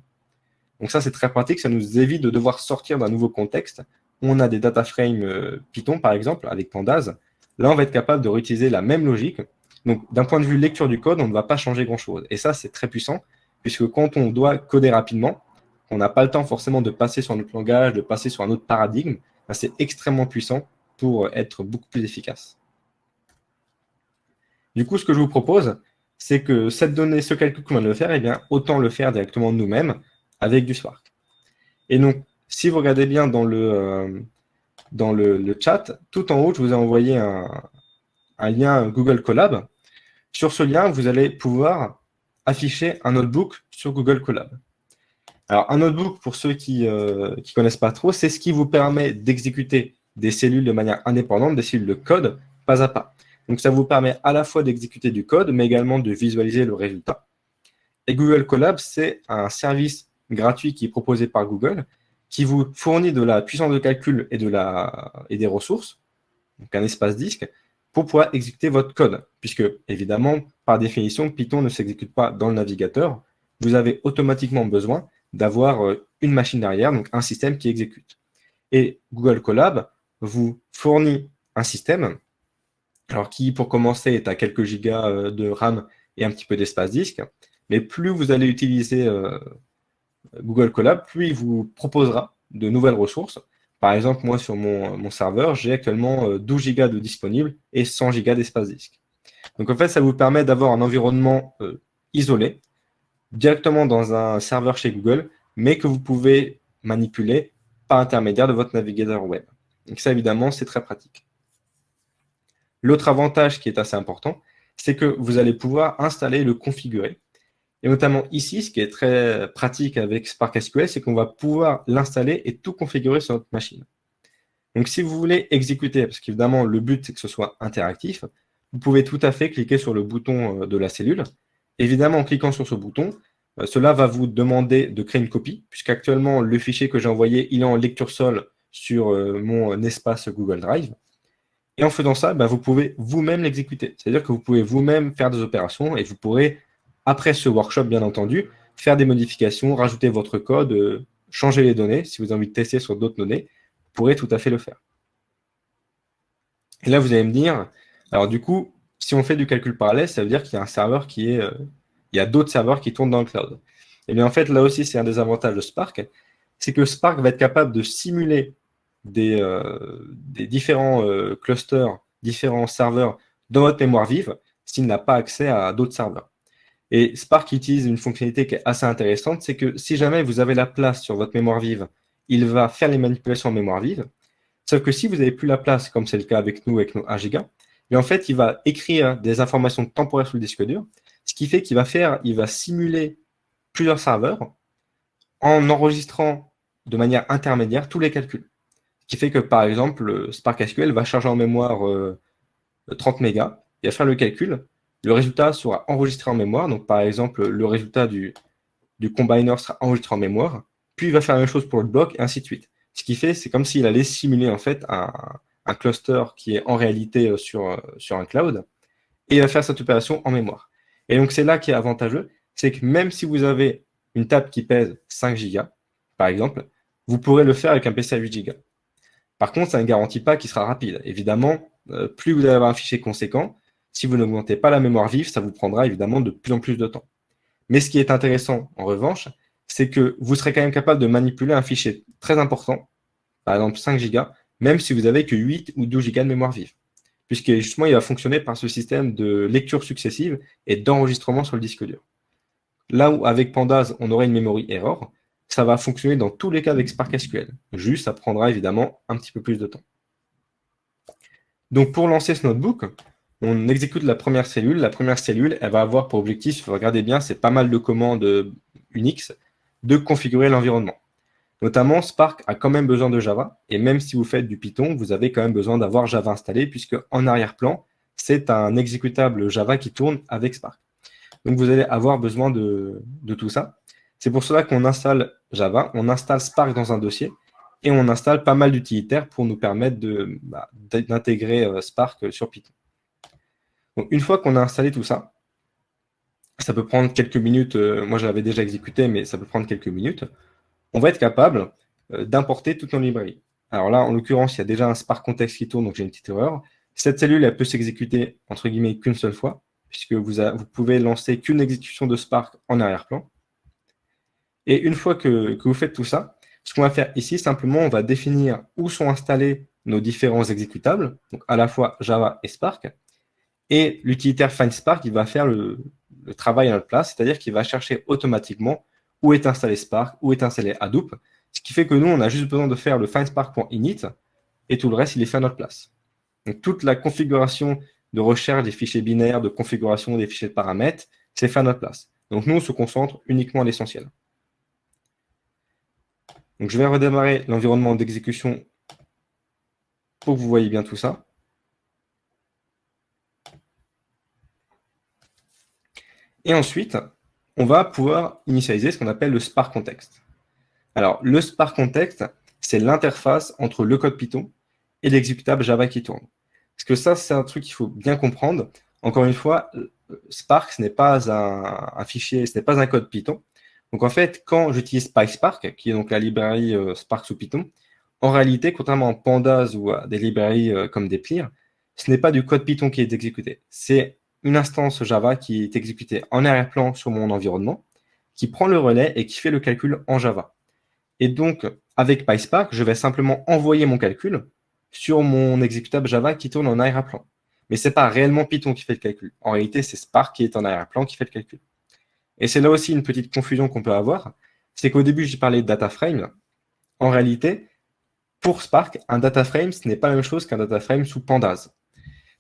Donc ça, c'est très pratique, ça nous évite de devoir sortir d'un nouveau contexte. On a des data frames Python, par exemple, avec Pandas. Là, on va être capable de réutiliser la même logique. Donc, d'un point de vue lecture du code, on ne va pas changer grand-chose. Et ça, c'est très puissant, puisque quand on doit coder rapidement, on n'a pas le temps forcément de passer sur un autre langage, de passer sur un autre paradigme, ben, c'est extrêmement puissant pour être beaucoup plus efficace. Du coup, ce que je vous propose, c'est que cette donnée, ce calcul qu'on vient de faire, eh bien, autant le faire directement nous-mêmes avec du Spark. Et donc, si vous regardez bien dans le chat, tout en haut, je vous ai envoyé un lien Google Colab. Sur ce lien, vous allez pouvoir afficher un notebook sur Google Colab. Alors, un notebook, pour ceux qui ne connaissent pas trop, c'est ce qui vous permet d'exécuter des cellules de manière indépendante, des cellules de code, pas à pas. Donc, ça vous permet à la fois d'exécuter du code, mais également de visualiser le résultat. Et Google Colab, c'est un service gratuit qui est proposé par Google, qui vous fournit de la puissance de calcul et des ressources, donc un espace disque, pour pouvoir exécuter votre code. Puisque, évidemment, par définition, Python ne s'exécute pas dans le navigateur. Vous avez automatiquement besoin d'avoir une machine derrière, donc un système qui exécute. Et Google Colab vous fournit un système, alors qui, pour commencer, est à quelques gigas de RAM et un petit peu d'espace disque, mais plus vous allez utiliser Google Colab, plus il vous proposera de nouvelles ressources. Par exemple, moi, sur mon serveur, j'ai actuellement 12 Go de disponible et 100 Go d'espace disque. Donc, en fait, ça vous permet d'avoir un environnement isolé, directement dans un serveur chez Google, mais que vous pouvez manipuler par intermédiaire de votre navigateur web. Donc, ça, évidemment, c'est très pratique. L'autre avantage qui est assez important, c'est que vous allez pouvoir installer et le configurer. Et notamment ici, ce qui est très pratique avec Spark SQL, c'est qu'on va pouvoir l'installer et tout configurer sur notre machine. Donc, si vous voulez exécuter, parce qu'évidemment, le but, c'est que ce soit interactif, vous pouvez tout à fait cliquer sur le bouton de la cellule. Évidemment, en cliquant sur ce bouton, cela va vous demander de créer une copie, puisqu'actuellement, le fichier que j'ai envoyé, il est en lecture sol sur mon espace Google Drive. Et en faisant ça, vous pouvez vous-même l'exécuter. C'est-à-dire que vous pouvez vous-même faire des opérations et vous pourrez, après ce workshop, bien entendu, faire des modifications, rajouter votre code, changer les données. Si vous avez envie de tester sur d'autres données, vous pourrez tout à fait le faire. Et là, vous allez me dire, alors du coup, si on fait du calcul parallèle, ça veut dire qu'il y a un serveur qui est, il y a d'autres serveurs qui tournent dans le cloud. Et bien en fait, là aussi, c'est un des avantages de Spark, c'est que Spark va être capable de simuler des différents clusters, différents serveurs dans votre mémoire vive s'il n'a pas accès à d'autres serveurs. Et Spark utilise une fonctionnalité qui est assez intéressante, c'est que si jamais vous avez la place sur votre mémoire vive, il va faire les manipulations en mémoire vive. Sauf que si vous n'avez plus la place, comme c'est le cas avec nous, avec nos 1 giga, et en fait, il va écrire des informations temporaires sur le disque dur, ce qui fait qu'il va simuler plusieurs serveurs en enregistrant de manière intermédiaire tous les calculs. Ce qui fait que, par exemple, Spark SQL va charger en mémoire 30 mégas, il va faire le calcul, le résultat sera enregistré en mémoire, donc par exemple, le résultat du combiner sera enregistré en mémoire, puis il va faire la même chose pour le bloc, et ainsi de suite. Ce qui fait, c'est comme s'il allait simuler en fait un cluster qui est en réalité sur un cloud, et il va faire cette opération en mémoire. Et donc c'est là qui est avantageux, c'est que même si vous avez une table qui pèse 5 gigas, par exemple, vous pourrez le faire avec un PC à 8 gigas. Par contre, ça ne garantit pas qu'il sera rapide. Évidemment, plus vous allez avoir un fichier conséquent, si vous n'augmentez pas la mémoire vive, ça vous prendra évidemment de plus en plus de temps. Mais ce qui est intéressant, en revanche, c'est que vous serez quand même capable de manipuler un fichier très important, par exemple 5 gigas, même si vous n'avez que 8 ou 12 gigas de mémoire vive. Puisque justement, il va fonctionner par ce système de lecture successive et d'enregistrement sur le disque dur. Là où avec Pandas, on aurait une memory error, ça va fonctionner dans tous les cas avec Spark SQL. Juste, ça prendra évidemment un petit peu plus de temps. Donc pour lancer ce notebook, on exécute la première cellule. La première cellule, elle va avoir pour objectif, regardez bien, c'est pas mal de commandes Unix, de configurer l'environnement. Notamment, Spark a quand même besoin de Java, et même si vous faites du Python, vous avez quand même besoin d'avoir Java installé, puisque en arrière-plan, c'est un exécutable Java qui tourne avec Spark. Donc vous allez avoir besoin de tout ça. C'est pour cela qu'on installe Java, on installe Spark dans un dossier, et on installe pas mal d'utilitaires pour nous permettre d'intégrer Spark sur Python. Donc une fois qu'on a installé tout ça, ça peut prendre quelques minutes, moi je l'avais déjà exécuté, mais ça peut prendre quelques minutes, on va être capable d'importer toute nos librairies. Alors là, en l'occurrence, il y a déjà un Spark Context qui tourne, donc j'ai une petite erreur. Cette cellule, elle peut s'exécuter, entre guillemets, qu'une seule fois, puisque vous pouvez lancer qu'une exécution de Spark en arrière-plan. Et une fois que vous faites tout ça, ce qu'on va faire ici, simplement, on va définir où sont installés nos différents exécutables, donc à la fois Java et Spark, et l'utilitaire FindSpark, il va faire le travail à notre place, c'est-à-dire qu'il va chercher automatiquement où est installé Spark, où est installé Hadoop, ce qui fait que nous, on a juste besoin de faire le findspark.init, et tout le reste, il est fait à notre place. Donc toute la configuration de recherche des fichiers binaires, de configuration des fichiers de paramètres, c'est fait à notre place. Donc nous, on se concentre uniquement à l'essentiel. Donc je vais redémarrer l'environnement d'exécution pour que vous voyez bien tout ça. Et ensuite, on va pouvoir initialiser ce qu'on appelle le Spark Context. Alors, le Spark Context, c'est l'interface entre le code Python et l'exécutable Java qui tourne. Parce que ça, c'est un truc qu'il faut bien comprendre. Encore une fois, Spark, ce n'est pas un fichier, ce n'est pas un code Python. Donc en fait, quand j'utilise PySpark, qui est donc la librairie Spark sous Python, en réalité, contrairement à Pandas ou à des librairies comme Deplir, ce n'est pas du code Python qui est exécuté. C'est une instance Java qui est exécutée en arrière-plan sur mon environnement, qui prend le relais et qui fait le calcul en Java. Et donc, avec PySpark, je vais simplement envoyer mon calcul sur mon exécutable Java qui tourne en arrière-plan. Mais ce n'est pas réellement Python qui fait le calcul. En réalité, c'est Spark qui est en arrière-plan qui fait le calcul. Et c'est là aussi une petite confusion qu'on peut avoir. C'est qu'au début, j'ai parlé de data frame. En réalité, pour Spark, un data frame, ce n'est pas la même chose qu'un data frame sous Pandas.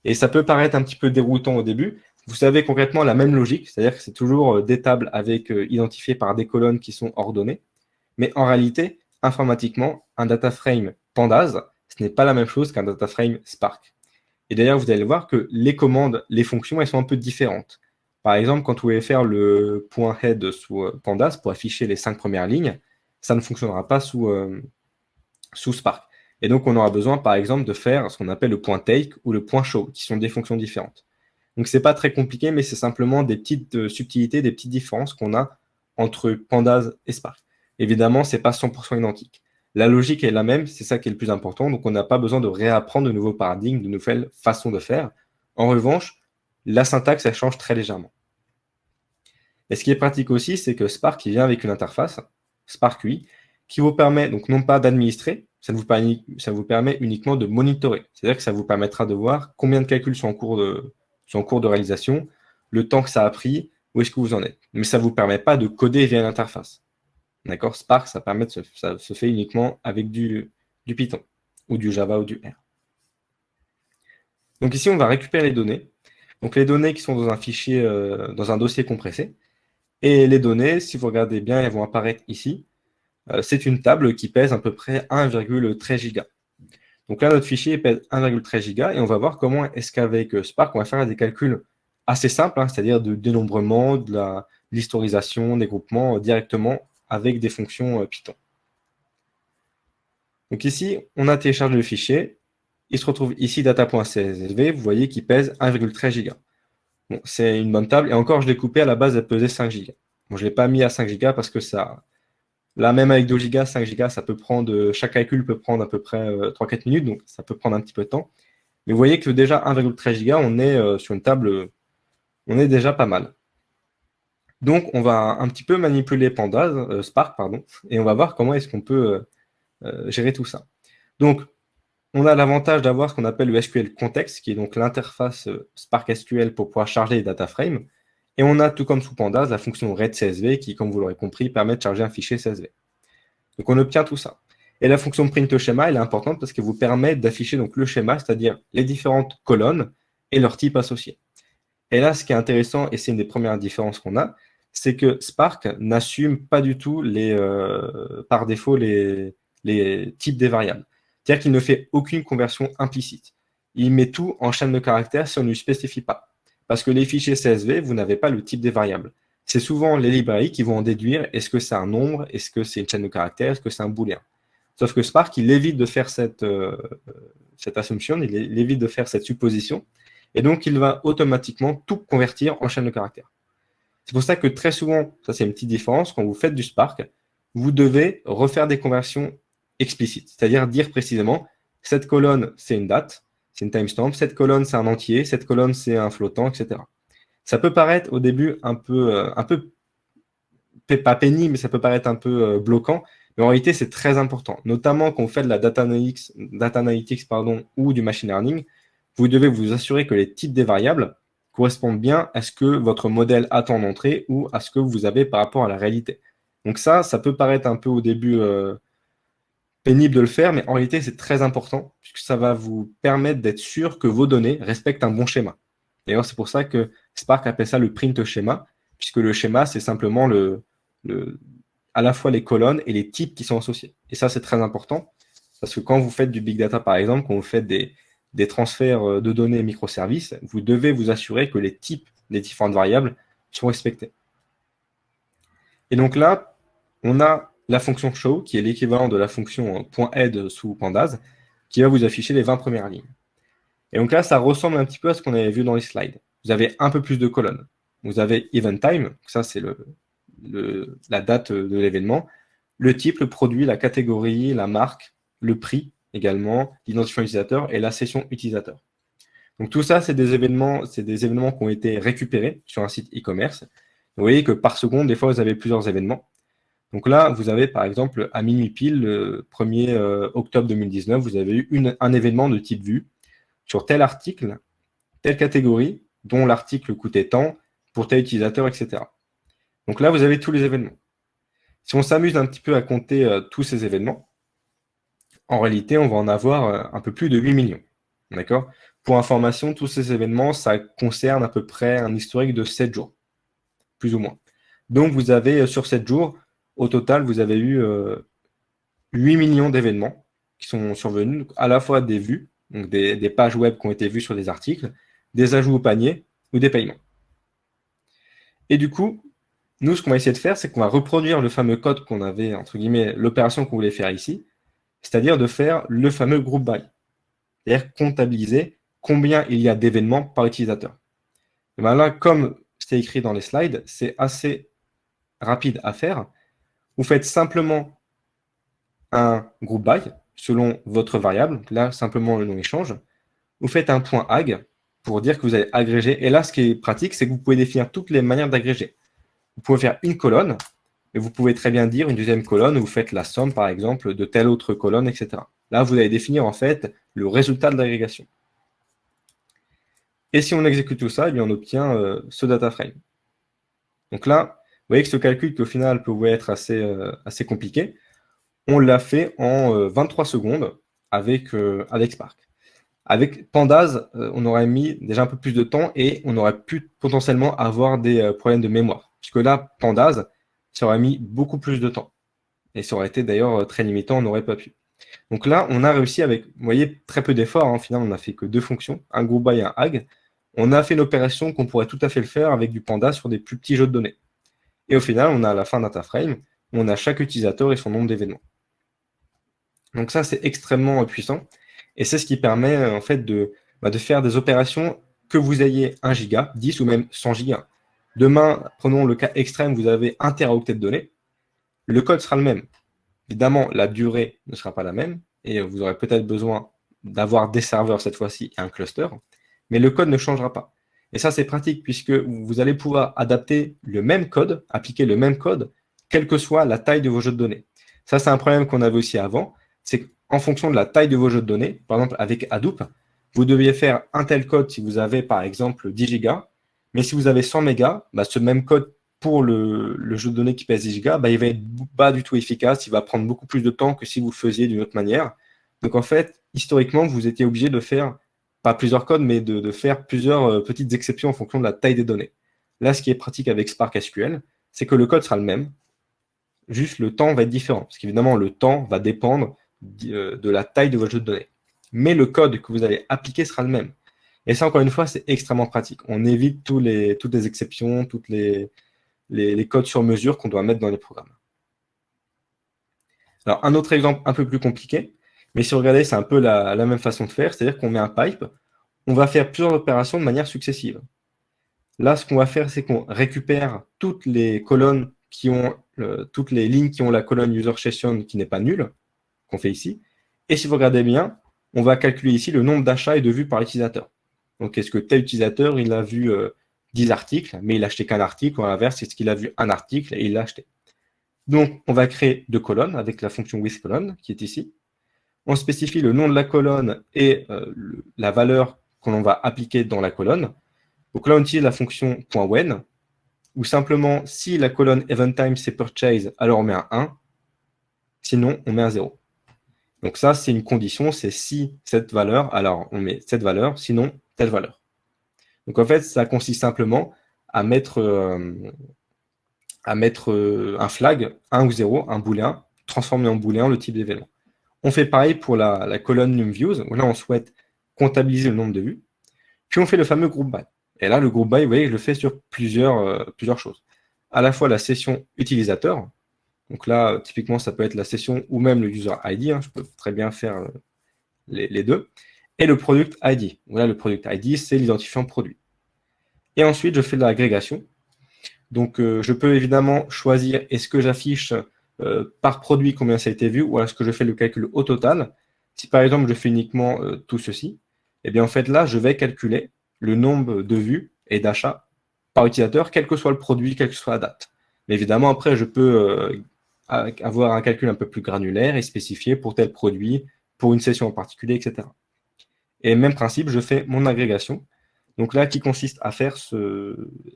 Et ça peut paraître un petit peu déroutant au début. Vous savez concrètement la même logique, c'est-à-dire que c'est toujours des tables avec identifiées par des colonnes qui sont ordonnées. Mais en réalité, informatiquement, un data frame Pandas, ce n'est pas la même chose qu'un data frame Spark. Et d'ailleurs, vous allez voir que les commandes, les fonctions, elles sont un peu différentes. Par exemple, quand vous voulez faire le point head sous Pandas pour afficher les 5 premières lignes, ça ne fonctionnera pas sous Spark. Et donc, on aura besoin, par exemple, de faire ce qu'on appelle le point take ou le point show, qui sont des fonctions différentes. Donc, ce n'est pas très compliqué, mais c'est simplement des petites subtilités, des petites différences qu'on a entre Pandas et Spark. Évidemment, ce n'est pas 100% identique. La logique est la même, c'est ça qui est le plus important, donc on n'a pas besoin de réapprendre de nouveaux paradigmes, de nouvelles façons de faire. En revanche, la syntaxe, elle change très légèrement. Et ce qui est pratique aussi, c'est que Spark il vient avec une interface, Spark UI, qui vous permet donc non pas d'administrer, ça vous permet uniquement de monitorer. C'est-à-dire que ça vous permettra de voir combien de calculs sont en cours de réalisation, le temps que ça a pris, où est-ce que vous en êtes. Mais ça ne vous permet pas de coder via l'interface. D'accord? Spark, ça se fait uniquement avec du Python, ou du Java ou du R. Donc ici, on va récupérer les données. Donc les données qui sont dans un fichier, dans un dossier compressé. Et les données, si vous regardez bien, elles vont apparaître ici. C'est une table qui pèse à peu près 1,13 giga. Donc là, notre fichier pèse 1,13 giga et on va voir comment est-ce qu'avec Spark, on va faire des calculs assez simples, c'est-à-dire de dénombrement, de l'historisation, des groupements directement avec des fonctions Python. Donc ici, on a téléchargé le fichier. Il se retrouve ici data.csv. Vous voyez qu'il pèse 1,13 giga. Bon, c'est une bonne table. Et encore, je l'ai coupé. À la base, elle pesait 5 gigas. Bon, je ne l'ai pas mis à 5 gigas parce que ça... Là, même avec 2 gigas, 5 gigas, ça peut prendre... Chaque calcul peut prendre à peu près 3-4 minutes. Donc, ça peut prendre un petit peu de temps. Mais vous voyez que déjà, 1,13 giga, on est sur une table... On est déjà pas mal. Donc, on va un petit peu manipuler Pandas, Spark, pardon. Et on va voir comment est-ce qu'on peut gérer tout ça. Donc, on a l'avantage d'avoir ce qu'on appelle le SQL Context, qui est donc l'interface Spark SQL pour pouvoir charger les data frames. Et on a, tout comme sous Pandas, la fonction readCSV qui, comme vous l'aurez compris, permet de charger un fichier CSV. Donc on obtient tout ça. Et la fonction printSchema, elle est importante parce qu'elle vous permet d'afficher donc le schéma, c'est-à-dire les différentes colonnes et leur type associé. Et là, ce qui est intéressant, et c'est une des premières différences qu'on a, c'est que Spark n'assume pas du tout par défaut les types des variables. C'est-à-dire qu'il ne fait aucune conversion implicite. Il met tout en chaîne de caractères si on ne lui spécifie pas. Parce que les fichiers CSV, vous n'avez pas le type des variables. C'est souvent les librairies qui vont en déduire est-ce que c'est un nombre, est-ce que c'est une chaîne de caractères, est-ce que c'est un booléen. Sauf que Spark, il évite de faire cette assumption, il évite de faire cette supposition, et donc il va automatiquement tout convertir en chaîne de caractères. C'est pour ça que très souvent, ça c'est une petite différence, quand vous faites du Spark, vous devez refaire des conversions explicites, c'est-à-dire dire précisément, cette colonne c'est une date, c'est une timestamp, cette colonne c'est un entier, cette colonne c'est un flottant, etc. Ça peut paraître au début un peu pas pénible, mais ça peut paraître un peu bloquant, mais en réalité c'est très important, notamment quand vous faites de la data analytics ou du machine learning, vous devez vous assurer que les types des variables correspondent bien à ce que votre modèle attend d'entrée ou à ce que vous avez par rapport à la réalité. Donc ça peut paraître un peu au début pénible de le faire, mais en réalité, c'est très important puisque ça va vous permettre d'être sûr que vos données respectent un bon schéma. D'ailleurs, c'est pour ça que Spark appelle ça le print schéma, puisque le schéma, c'est simplement à la fois les colonnes et les types qui sont associés. Et ça, c'est très important parce que quand vous faites du big data, par exemple, quand vous faites des transferts de données microservices, vous devez vous assurer que les types des différentes variables sont respectés. Et donc là, on a la fonction show, qui est l'équivalent de la fonction .add sous pandas, qui va vous afficher les 20 premières lignes. Et donc là, ça ressemble un petit peu à ce qu'on avait vu dans les slides. Vous avez un peu plus de colonnes. Vous avez event time, ça c'est la date de l'événement, le type, le produit, la catégorie, la marque, le prix également, l'identifiant utilisateur et la session utilisateur. Donc tout ça, c'est des événements qui ont été récupérés sur un site e-commerce. Vous voyez que par seconde, des fois, vous avez plusieurs événements. Donc là, vous avez par exemple à minuit pile, le 1er octobre 2019, vous avez eu un événement de type vue sur tel article, telle catégorie, dont l'article coûtait tant, pour tel utilisateur, etc. Donc là, vous avez tous les événements. Si on s'amuse un petit peu à compter tous ces événements, en réalité, on va en avoir un peu plus de 8 millions. D'accord ? Pour information, tous ces événements, ça concerne à peu près un historique de 7 jours, plus ou moins. Donc, vous avez sur 7 jours, au total, vous avez eu 8 millions d'événements qui sont survenus, à la fois des vues, donc des pages web qui ont été vues sur des articles, des ajouts au panier ou des paiements. Et du coup, nous, ce qu'on va essayer de faire, c'est qu'on va reproduire le fameux code qu'on avait, entre guillemets, l'opération qu'on voulait faire ici, c'est-à-dire de faire le fameux group by, c'est-à-dire comptabiliser combien il y a d'événements par utilisateur. Et bien là, comme c'est écrit dans les slides, c'est assez rapide à faire. Vous faites simplement un group by selon votre variable. Là, simplement le nom échange. Vous faites un point ag pour dire que vous avez agrégé. Et là, ce qui est pratique, c'est que vous pouvez définir toutes les manières d'agréger. Vous pouvez faire une colonne, et vous pouvez très bien dire une deuxième colonne où vous faites la somme, par exemple, de telle autre colonne, etc. Là, vous allez définir en fait le résultat de l'agrégation. Et si on exécute tout ça, eh bien, on obtient ce data frame. Donc là, vous voyez que ce calcul qui au final pouvait être assez compliqué, on l'a fait en 23 secondes avec Spark. Avec Pandas, on aurait mis déjà un peu plus de temps et on aurait pu potentiellement avoir des problèmes de mémoire. Puisque là, Pandas, ça aurait mis beaucoup plus de temps. Et ça aurait été d'ailleurs très limitant, on n'aurait pas pu. Donc là, on a réussi avec, vous voyez, très peu d'efforts. Au final, on n'a fait que 2 fonctions, un group by et un ag. On a fait une opération qu'on pourrait tout à fait le faire avec du Pandas sur des plus petits jeux de données. Et au final, on a à la fin data frame, où on a chaque utilisateur et son nombre d'événements. Donc ça, c'est extrêmement puissant. Et c'est ce qui permet en fait de faire des opérations que vous ayez 1 giga, 10 ou même 100 gigas. Demain, prenons le cas extrême, vous avez 1 teraoctet de données. Le code sera le même. Évidemment, la durée ne sera pas la même et vous aurez peut-être besoin d'avoir des serveurs cette fois-ci et un cluster, mais le code ne changera pas. Et ça, c'est pratique puisque vous allez pouvoir adapter le même code, appliquer le même code, quelle que soit la taille de vos jeux de données. Ça, c'est un problème qu'on avait aussi avant, c'est qu'en fonction de la taille de vos jeux de données, par exemple avec Hadoop, vous deviez faire un tel code si vous avez par exemple 10 gigas, mais si vous avez 100 mégas, ce même code pour le jeu de données qui pèse 10 gigas, il va être pas du tout efficace, il va prendre beaucoup plus de temps que si vous le faisiez d'une autre manière. Donc en fait, historiquement, vous étiez obligé de faire, pas plusieurs codes, mais de faire plusieurs petites exceptions en fonction de la taille des données. Là, ce qui est pratique avec Spark SQL, c'est que le code sera le même, juste le temps va être différent. Parce qu'évidemment, le temps va dépendre de la taille de votre jeu de données. Mais le code que vous allez appliquer sera le même. Et ça, encore une fois, c'est extrêmement pratique. On évite toutes les exceptions, toutes les codes sur mesure qu'on doit mettre dans les programmes. Alors, un autre exemple un peu plus compliqué, mais si vous regardez, c'est un peu la même façon de faire, c'est-à-dire qu'on met un pipe, on va faire plusieurs opérations de manière successive. Là, ce qu'on va faire, c'est qu'on récupère toutes les colonnes toutes les lignes qui ont la colonne user session qui n'est pas nulle, qu'on fait ici. Et si vous regardez bien, on va calculer ici le nombre d'achats et de vues par utilisateur. Donc, est-ce que tel utilisateur, il a vu 10 articles, mais il n'a acheté qu'un article, ou à l'inverse, est-ce qu'il a vu un article et il l'a acheté? Donc, on va créer deux colonnes avec la fonction withColonne qui est ici. On spécifie le nom de la colonne et la valeur qu'on va appliquer dans la colonne. Donc là, on utilise la fonction .when, où simplement, si la colonne EventTime c'est purchase, alors on met un 1, sinon on met un 0. Donc ça, c'est une condition, c'est si cette valeur, alors on met cette valeur, sinon telle valeur. Donc en fait, ça consiste simplement à mettre un flag, 1 ou 0, un booléen, transformer en booléen le type d'événement. On fait pareil pour la colonne numViews, où là on souhaite comptabiliser le nombre de vues. Puis on fait le fameux group by. Et là, le group by, vous voyez, je le fais sur plusieurs choses. À la fois la session utilisateur. Donc là, typiquement, ça peut être la session ou même le user ID. Je peux très bien faire les deux. Et le product ID. Donc là, le product ID, c'est l'identifiant produit. Et ensuite, je fais de l'agrégation. Donc, je peux évidemment choisir est-ce que j'affiche par produit combien ça a été vu ou est-ce que je fais le calcul au total. Si par exemple, je fais uniquement tout ceci, eh bien en fait là, je vais calculer le nombre de vues et d'achats par utilisateur, quel que soit le produit, quelle que soit la date. Mais évidemment, après, je peux avoir un calcul un peu plus granulaire et spécifié pour tel produit, pour une session en particulier, etc. Et même principe, je fais mon agrégation. Donc là, qui consiste à faire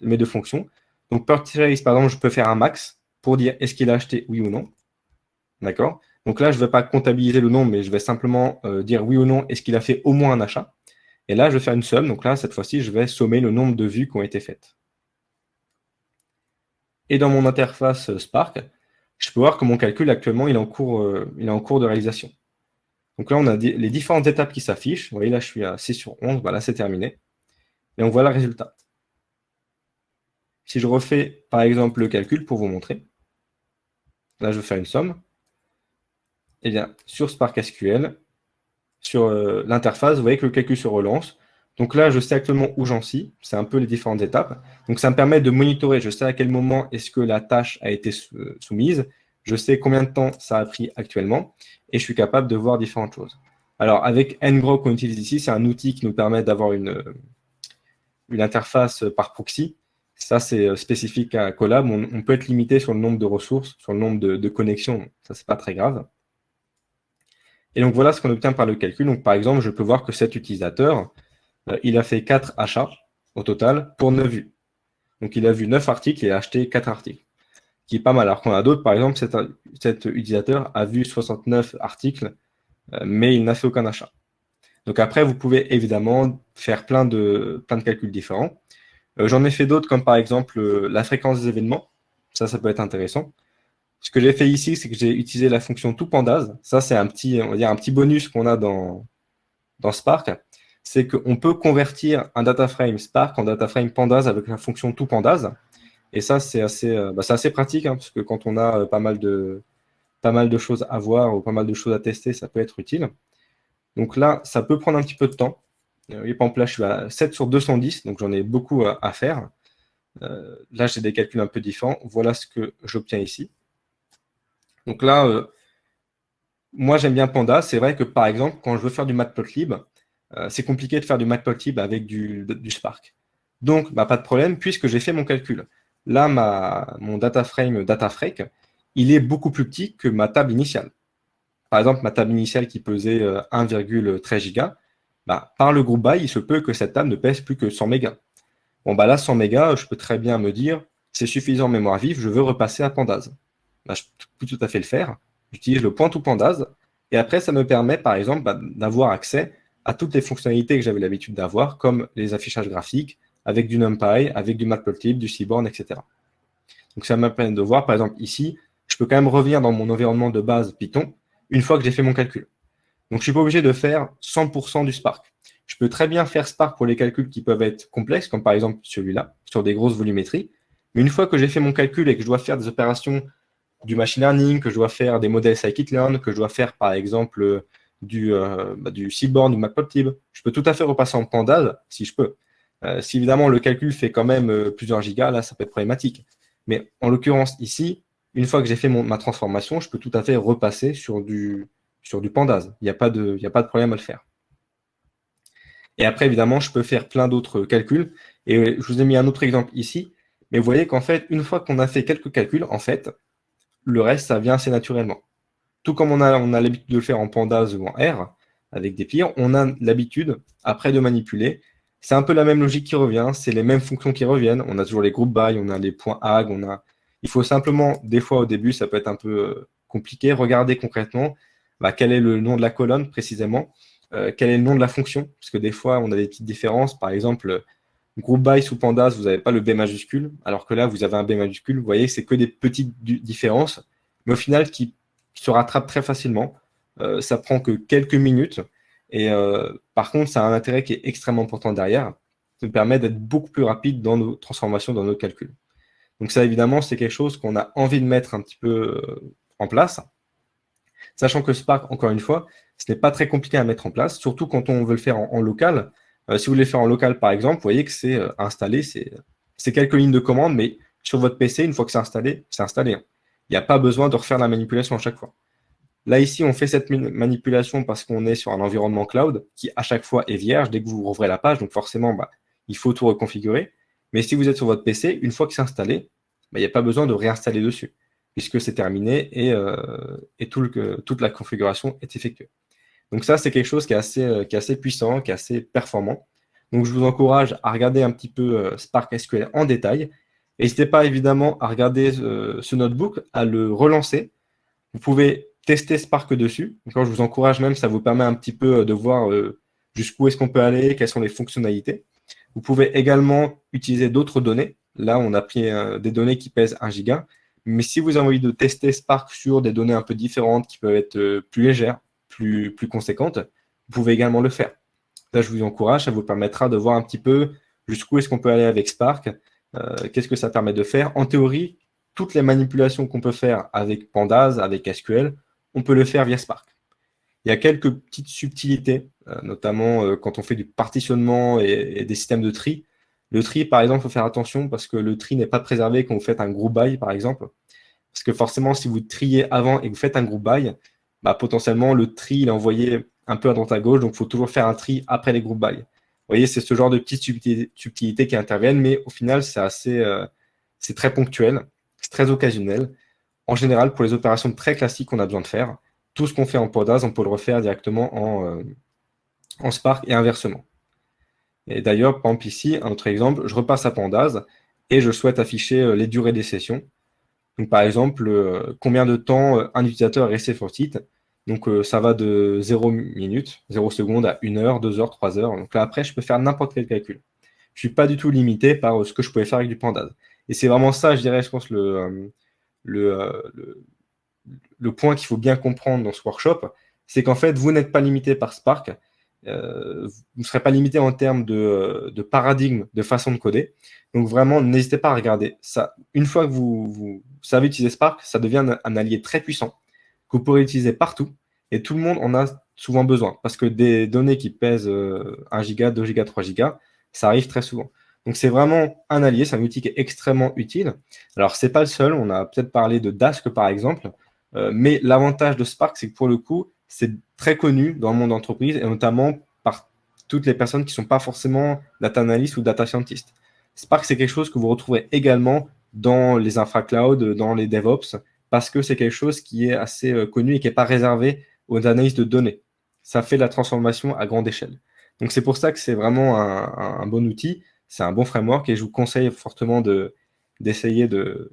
mes deux fonctions. Donc purchase, par exemple, je peux faire un max pour dire est-ce qu'il a acheté oui ou non. D'accord? Donc là, je ne vais pas comptabiliser le nombre, mais je vais simplement dire oui ou non, est-ce qu'il a fait au moins un achat. Et là, je vais faire une somme. Donc là, cette fois-ci, je vais sommer le nombre de vues qui ont été faites. Et dans mon interface Spark, je peux voir que mon calcul, actuellement, il est en cours de réalisation. Donc là, on a les différentes étapes qui s'affichent. Vous voyez, là, je suis à 6 sur 11. Là, c'est terminé. Et on voit le résultat. Si je refais, par exemple, le calcul pour vous montrer, là, je vais faire une somme. Eh bien, sur Spark SQL, sur l'interface, vous voyez que le calcul se relance. Donc là, je sais actuellement où j'en suis. C'est un peu les différentes étapes. Donc, ça me permet de monitorer. Je sais à quel moment est-ce que la tâche a été soumise. Je sais combien de temps ça a pris actuellement. Et je suis capable de voir différentes choses. Alors, avec ngrok qu'on utilise ici, c'est un outil qui nous permet d'avoir une interface par proxy. Ça, c'est spécifique à Colab. On peut être limité sur le nombre de ressources, sur le nombre de connexions. Ça, c'est pas très grave. Et donc, voilà ce qu'on obtient par le calcul. Donc, par exemple, je peux voir que cet utilisateur, il a fait 4 achats au total pour 9 vues. Donc, il a vu 9 articles et a acheté 4 articles, qui est pas mal. Alors qu'on a d'autres, par exemple, cet utilisateur a vu 69 articles, mais il n'a fait aucun achat. Donc après, vous pouvez évidemment faire plein de calculs différents. J'en ai fait d'autres, comme par exemple la fréquence des événements. Ça peut être intéressant. Ce que j'ai fait ici, c'est que j'ai utilisé la fonction toPandas. Ça, c'est on va dire un petit bonus qu'on a dans Spark. C'est qu'on peut convertir un data frame Spark en data frame Pandas avec la fonction toPandas. Et ça, c'est assez pratique, parce que quand on a pas mal de choses à voir ou pas mal de choses à tester, ça peut être utile. Donc là, ça peut prendre un petit peu de temps. Par exemple, là, je suis à 7 sur 210, donc j'en ai beaucoup à faire. Là, j'ai des calculs un peu différents. Voilà ce que j'obtiens ici. Donc là, moi, j'aime bien Pandas. C'est vrai que, par exemple, quand je veux faire du matplotlib, c'est compliqué de faire du matplotlib avec du Spark. Donc, pas de problème, puisque j'ai fait mon calcul. Là, mon dataframe Datafrake, il est beaucoup plus petit que ma table initiale. Par exemple, ma table initiale qui pesait 1,13 giga, par le groupe by, il se peut que cette table ne pèse plus que 100 mégas. Bon, là, 100 mégas, je peux très bien me dire, c'est suffisant en mémoire vive, je veux repasser à Pandas. Je peux tout à fait le faire. J'utilise le point toPandas, et après, ça me permet, par exemple, d'avoir accès à toutes les fonctionnalités que j'avais l'habitude d'avoir, comme les affichages graphiques, avec du NumPy, avec du Matplotlib, du Seaborn, etc. Donc ça me permet de voir, par exemple ici, je peux quand même revenir dans mon environnement de base Python une fois que j'ai fait mon calcul. Donc je ne suis pas obligé de faire 100% du Spark. Je peux très bien faire Spark pour les calculs qui peuvent être complexes, comme par exemple celui-là, sur des grosses volumétries. Mais une fois que j'ai fait mon calcul et que je dois faire des opérations du machine learning, que je dois faire des modèles scikit-learn, que je dois faire par exemple du Seaborn, du Matplotlib, je peux tout à fait repasser en Pandas si je peux. Si évidemment le calcul fait quand même plusieurs gigas, là ça peut être problématique. Mais en l'occurrence ici, une fois que j'ai fait ma transformation, je peux tout à fait repasser sur du Pandas. Il n'y a pas de problème à le faire. Et après, évidemment, je peux faire plein d'autres calculs. Et je vous ai mis un autre exemple ici. Mais vous voyez qu'en fait, une fois qu'on a fait quelques calculs, en fait, le reste, ça vient assez naturellement. Tout comme on a l'habitude de le faire en Pandas ou en R, avec des pires, on a l'habitude, après, de manipuler. C'est un peu la même logique qui revient, c'est les mêmes fonctions qui reviennent. On a toujours les group by, on a les points ag, il faut simplement, des fois au début, ça peut être un peu compliqué, regarder concrètement quel est le nom de la colonne précisément, quel est le nom de la fonction, parce que des fois, on a des petites différences. Par exemple, group by sous pandas, vous n'avez pas le B majuscule, alors que là, vous avez un B majuscule. Vous voyez, c'est que des petites différences, mais au final, qui se rattrapent très facilement. Ça prend que quelques minutes. Et par contre, ça a un intérêt qui est extrêmement important derrière. Ça nous permet d'être beaucoup plus rapide dans nos transformations, dans nos calculs. Donc ça, évidemment, c'est quelque chose qu'on a envie de mettre un petit peu en place. Sachant que Spark, encore une fois, ce n'est pas très compliqué à mettre en place, surtout quand on veut le faire en local. Si vous voulez le faire en local, par exemple, vous voyez que c'est installé, c'est quelques lignes de commande, mais sur votre PC, une fois que c'est installé, c'est installé. Il n'y a pas besoin de refaire la manipulation à chaque fois. Là, ici, on fait cette manipulation parce qu'on est sur un environnement cloud qui, à chaque fois, est vierge dès que vous rouvrez la page. Donc, forcément, il faut tout reconfigurer. Mais si vous êtes sur votre PC, une fois que c'est installé, il n'y a pas besoin de réinstaller dessus, puisque c'est terminé et toute la configuration est effectuée. Donc ça, c'est quelque chose qui est assez puissant, qui est assez performant. Donc je vous encourage à regarder un petit peu Spark SQL en détail. N'hésitez pas évidemment à regarder ce notebook, à le relancer. Vous pouvez tester Spark dessus. Donc, je vous encourage même, ça vous permet un petit peu de voir jusqu'où est-ce qu'on peut aller, quelles sont les fonctionnalités. Vous pouvez également utiliser d'autres données. Là, on a pris des données qui pèsent 1 giga. Mais si vous avez envie de tester Spark sur des données un peu différentes, qui peuvent être plus légères, plus conséquentes, vous pouvez également le faire. Là, je vous encourage, ça vous permettra de voir un petit peu jusqu'où est-ce qu'on peut aller avec Spark, qu'est-ce que ça permet de faire. En théorie, toutes les manipulations qu'on peut faire avec Pandas, avec SQL, on peut le faire via Spark. Il y a quelques petites subtilités, notamment quand on fait du partitionnement et des systèmes de tri. Le tri, par exemple, il faut faire attention parce que le tri n'est pas préservé quand vous faites un group by, par exemple. Parce que forcément, si vous triez avant et que vous faites un group by, potentiellement, le tri il est envoyé un peu à droite à gauche, donc il faut toujours faire un tri après les group by. Vous voyez, c'est ce genre de petites subtilités qui interviennent, mais au final, c'est très ponctuel, c'est très occasionnel. En général, pour les opérations très classiques qu'on a besoin de faire, tout ce qu'on fait en Pandas, on peut le refaire directement en Spark et inversement. Et d'ailleurs, par exemple ici, un autre exemple, je repasse à Pandas et je souhaite afficher les durées des sessions. Donc par exemple, combien de temps un utilisateur est resté sur le site. Donc ça va de 0 minutes, 0 secondes à 1 heure, 2 heures, 3 heures. Donc là après, je peux faire n'importe quel calcul. Je ne suis pas du tout limité par ce que je pouvais faire avec du Pandas. Et c'est vraiment ça, je dirais, je pense, le point qu'il faut bien comprendre dans ce workshop, c'est qu'en fait, vous n'êtes pas limité par Spark, vous ne serez pas limité en termes de paradigme, de façon de coder. Donc vraiment, n'hésitez pas à regarder ça. Une fois que vous savez utiliser Spark, ça devient un allié très puissant que vous pourrez utiliser partout et tout le monde en a souvent besoin parce que des données qui pèsent 1 giga, 2 giga, 3 giga, ça arrive très souvent. Donc c'est vraiment un allié, c'est un outil qui est extrêmement utile. Alors c'est pas le seul, on a peut-être parlé de Dask par exemple, mais l'avantage de Spark, c'est que pour le coup, c'est très connu dans le monde d'entreprise et notamment par toutes les personnes qui ne sont pas forcément data analyst ou data scientist. Spark, c'est quelque chose que vous retrouverez également dans les infra-cloud, dans les DevOps, parce que c'est quelque chose qui est assez connu et qui n'est pas réservé aux analystes de données. Ça fait la transformation à grande échelle. Donc c'est pour ça que c'est vraiment un bon outil, c'est un bon framework et je vous conseille fortement d'essayer de,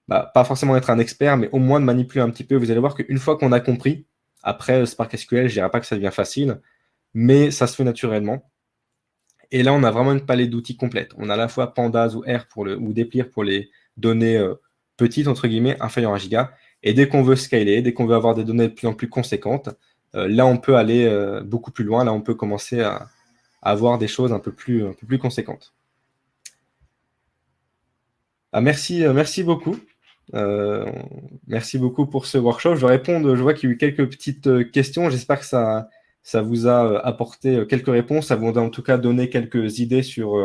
pas forcément être un expert, mais au moins de manipuler un petit peu. Vous allez voir qu'une fois qu'on a compris, après Spark SQL, je ne dirais pas que ça devient facile, mais ça se fait naturellement. Et là, on a vraiment une palette d'outils complète. On a à la fois Pandas ou R ou Deplir pour les données petite, entre guillemets, inférieure à 1 giga. Et dès qu'on veut scaler, dès qu'on veut avoir des données de plus en plus conséquentes, là, on peut aller beaucoup plus loin. Là, on peut commencer à avoir des choses un peu plus conséquentes. Ah, merci beaucoup. Merci beaucoup pour ce workshop. Je vois qu'il y a eu quelques petites questions. J'espère que ça vous a apporté quelques réponses. Ça vous a en tout cas donné quelques idées sur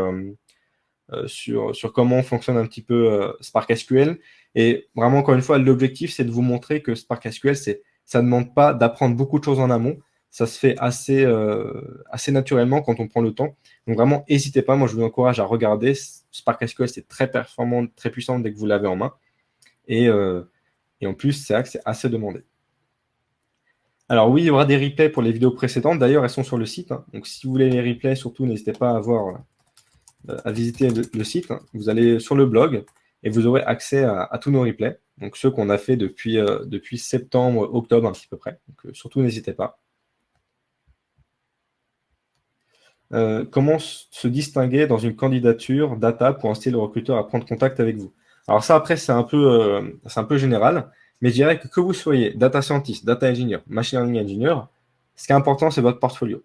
comment fonctionne un petit peu Spark SQL. Et vraiment, encore une fois, l'objectif, c'est de vous montrer que Spark SQL, ça ne demande pas d'apprendre beaucoup de choses en amont. Ça se fait assez naturellement quand on prend le temps. Donc vraiment, n'hésitez pas. Moi, je vous encourage à regarder. Spark SQL, c'est très performant, très puissant dès que vous l'avez en main. Et en plus, c'est vrai que c'est assez demandé. Alors oui, il y aura des replays pour les vidéos précédentes. D'ailleurs, elles sont sur le site. Donc si vous voulez les replays, surtout, n'hésitez pas à visiter le site. Vous allez sur le blog et vous aurez accès à tous nos replays. Donc ceux qu'on a fait depuis septembre, octobre, un petit peu près. Donc surtout, n'hésitez pas. Comment se distinguer dans une candidature data pour inciter le recruteur à prendre contact avec vous? Alors ça, après, c'est un peu général, mais je dirais que vous soyez data scientist, data engineer, machine learning engineer, ce qui est important, c'est votre portfolio.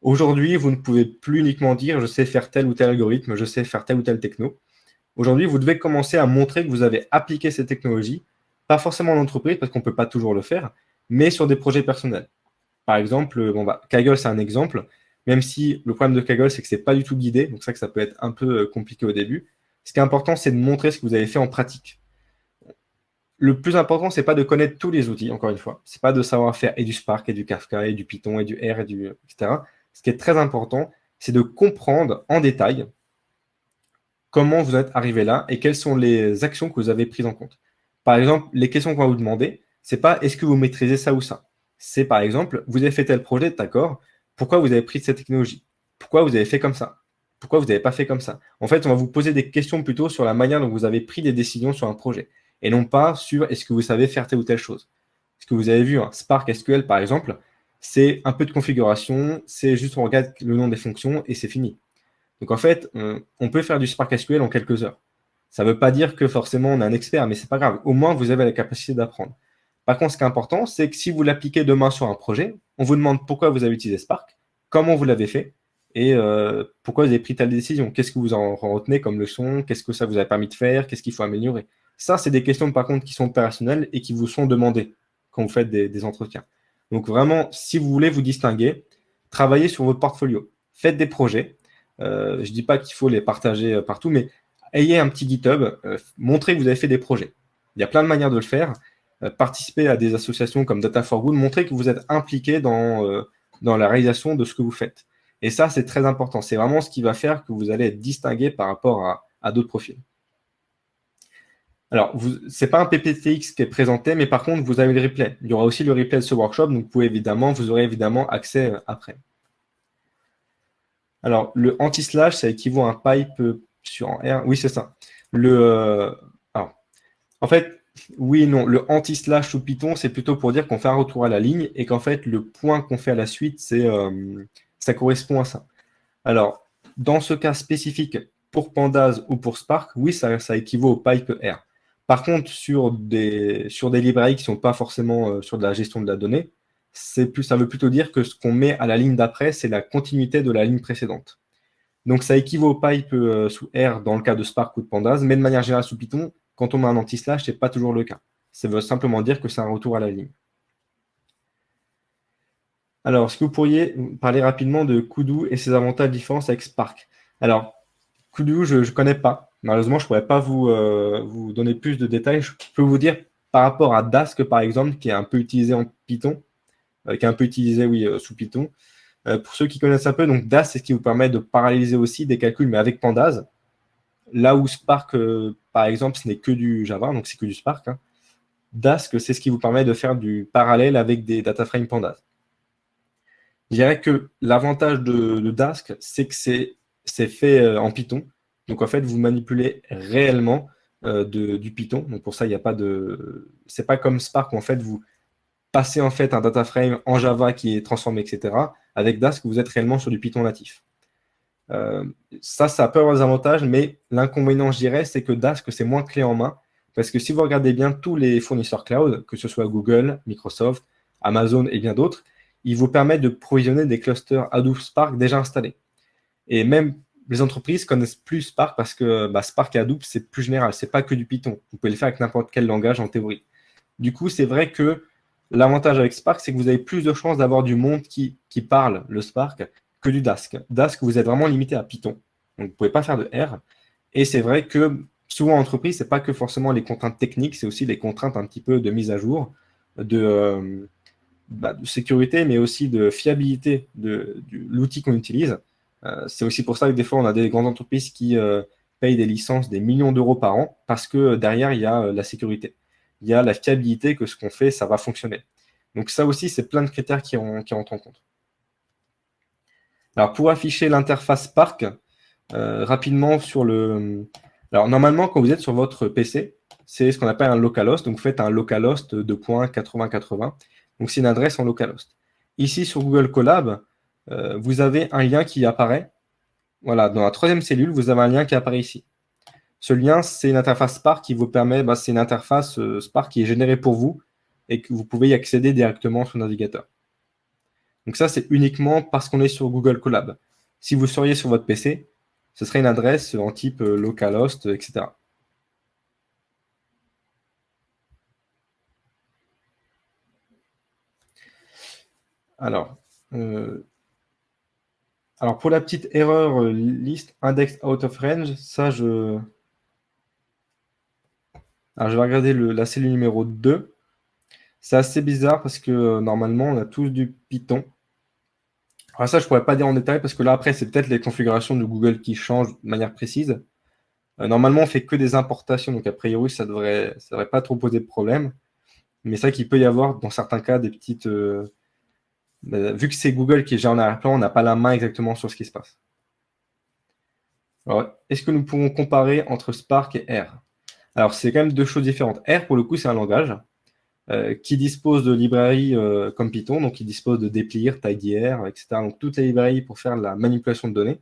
Aujourd'hui, vous ne pouvez plus uniquement dire « je sais faire tel ou tel algorithme, je sais faire tel ou tel techno ». Aujourd'hui, vous devez commencer à montrer que vous avez appliqué ces technologies, pas forcément en entreprise, parce qu'on ne peut pas toujours le faire, mais sur des projets personnels. Par exemple, Kaggle, c'est un exemple, même si le problème de Kaggle, c'est que ce n'est pas du tout guidé, donc ça peut être un peu compliqué au début. Ce qui est important, c'est de montrer ce que vous avez fait en pratique. Le plus important, c'est pas de connaître tous les outils, encore une fois. C'est pas de savoir faire et du Spark, et du Kafka, et du Python, et du R, etc. Ce qui est très important, c'est de comprendre en détail comment vous êtes arrivé là et quelles sont les actions que vous avez prises en compte. Par exemple, les questions qu'on va vous demander, c'est pas est-ce que vous maîtrisez ça ou ça. C'est par exemple, vous avez fait tel projet, d'accord, pourquoi vous avez pris cette technologie? Pourquoi vous avez fait comme ça? Pourquoi vous n'avez pas fait comme ça? En fait, on va vous poser des questions plutôt sur la manière dont vous avez pris des décisions sur un projet et non pas sur est-ce que vous savez faire telle ou telle chose. Ce que vous avez vu, hein, Spark SQL par exemple, c'est un peu de configuration, c'est juste on regarde le nom des fonctions et c'est fini. Donc en fait, on peut faire du Spark SQL en quelques heures. Ça ne veut pas dire que forcément on est un expert, mais ce n'est pas grave. Au moins, vous avez la capacité d'apprendre. Par contre, ce qui est important, c'est que si vous l'appliquez demain sur un projet, on vous demande pourquoi vous avez utilisé Spark, comment vous l'avez fait et pourquoi vous avez pris telle décision. Qu'est-ce que vous en retenez comme leçon? Qu'est-ce que ça vous a permis de faire? Qu'est-ce qu'il faut améliorer? Ça, c'est des questions par contre qui sont opérationnelles et qui vous sont demandées quand vous faites des entretiens. Donc vraiment, si vous voulez vous distinguer, travaillez sur votre portfolio. Faites des projets. Je ne dis pas qu'il faut les partager partout, mais ayez un petit GitHub, montrez que vous avez fait des projets. Il y a plein de manières de le faire. Participez à des associations comme Data for Good, montrez que vous êtes impliqué dans la réalisation de ce que vous faites. Et ça, c'est très important. C'est vraiment ce qui va faire que vous allez être distingué par rapport à d'autres profils. Alors, ce n'est pas un PPTX qui est présenté, mais par contre, vous avez le replay. Il y aura aussi le replay de ce workshop, donc vous aurez évidemment accès après. Alors, le anti-slash, ça équivaut à un pipe sur R. Oui, c'est ça. Alors, en fait, oui et non. Le anti-slash sous Python, c'est plutôt pour dire qu'on fait un retour à la ligne et qu'en fait, le point qu'on fait à la suite, ça correspond à ça. Alors, dans ce cas spécifique, pour Pandas ou pour Spark, oui, ça équivaut au pipe R. Par contre, sur des librairies qui ne sont pas forcément sur de la gestion de la donnée, ça veut plutôt dire que ce qu'on met à la ligne d'après, c'est la continuité de la ligne précédente. Donc, ça équivaut au pipe sous R dans le cas de Spark ou de Pandas, mais de manière générale sous Python, quand on met un anti-slash, ce n'est pas toujours le cas. Ça veut simplement dire que c'est un retour à la ligne. Alors, est-ce que vous pourriez parler rapidement de Kudu et ses avantages différents avec Spark? Alors, Kudu, je ne connais pas. Malheureusement, je ne pourrais pas vous donner plus de détails. Je peux vous dire par rapport à Dask, par exemple, qui est un peu utilisé en Python, qui est un peu utilisé, oui, sous Python. Pour ceux qui connaissent un peu, donc Dask, c'est ce qui vous permet de paralléliser aussi des calculs, mais avec Pandas. Là où Spark, par exemple, ce n'est que du Java, donc c'est que du Spark. Hein. Dask, c'est ce qui vous permet de faire du parallèle avec des data frames Pandas. Je dirais que l'avantage de Dask, c'est que c'est fait en Python. Donc, en fait, vous manipulez réellement du Python. Donc, pour ça, il n'y a pas de... C'est pas comme Spark où, en fait, vous passez en fait un data frame en Java qui est transformé, etc. Avec Dask, vous êtes réellement sur du Python natif. Ça peut avoir des avantages, mais l'inconvénient, je dirais, c'est que Dask, c'est moins clé en main parce que si vous regardez bien tous les fournisseurs cloud, que ce soit Google, Microsoft, Amazon et bien d'autres, ils vous permettent de provisionner des clusters Hadoop Spark déjà installés. Et même les entreprises connaissent plus Spark parce que Spark et Hadoop, c'est plus général, c'est pas que du Python. Vous pouvez le faire avec n'importe quel langage en théorie. Du coup, c'est vrai que l'avantage avec Spark, c'est que vous avez plus de chances d'avoir du monde qui parle le Spark que du Dask. Dask, vous êtes vraiment limité à Python. Donc, vous ne pouvez pas faire de R. Et c'est vrai que souvent en entreprise, ce n'est pas que forcément les contraintes techniques, c'est aussi les contraintes un petit peu de mise à jour, de sécurité, mais aussi de fiabilité de l'outil qu'on utilise. C'est aussi pour ça que des fois, on a des grandes entreprises qui payent des licences des millions d'euros par an, parce que derrière, il y a la sécurité. Il y a la fiabilité que ce qu'on fait, ça va fonctionner. Donc ça aussi, c'est plein de critères qui rentrent en compte. Alors, pour afficher l'interface Spark, rapidement sur le... Alors, normalement, quand vous êtes sur votre PC, c'est ce qu'on appelle un localhost. Donc, vous faites un localhost de 2.8080. Donc, c'est une adresse en localhost. Ici, sur Google Colab, vous avez un lien qui apparaît. Voilà, dans la troisième cellule, vous avez un lien qui apparaît ici. Ce lien, c'est une interface Spark qui vous permet, c'est une interface Spark qui est générée pour vous et que vous pouvez y accéder directement sur le navigateur. Donc ça, c'est uniquement parce qu'on est sur Google Colab. Si vous seriez sur votre PC, ce serait une adresse en type localhost, etc. Alors, pour la petite erreur list index out of range, ça, je vais regarder la cellule numéro 2. C'est assez bizarre parce que normalement, on a tous du Python. Alors ça, je ne pourrais pas dire en détail parce que là, après, c'est peut-être les configurations de Google qui changent de manière précise. Normalement, on fait que des importations, donc a priori, ça devrait pas trop poser de problème. Mais c'est vrai qu'il peut y avoir, dans certains cas, des petites... vu que c'est Google qui est déjà en arrière-plan, on n'a pas la main exactement sur ce qui se passe. Alors, est-ce que nous pouvons comparer entre Spark et R? Alors, c'est quand même deux choses différentes. R, pour le coup, c'est un langage qui dispose de librairies comme Python, donc il dispose de Dplyr, tidyr, etc. Donc, toutes les librairies pour faire la manipulation de données.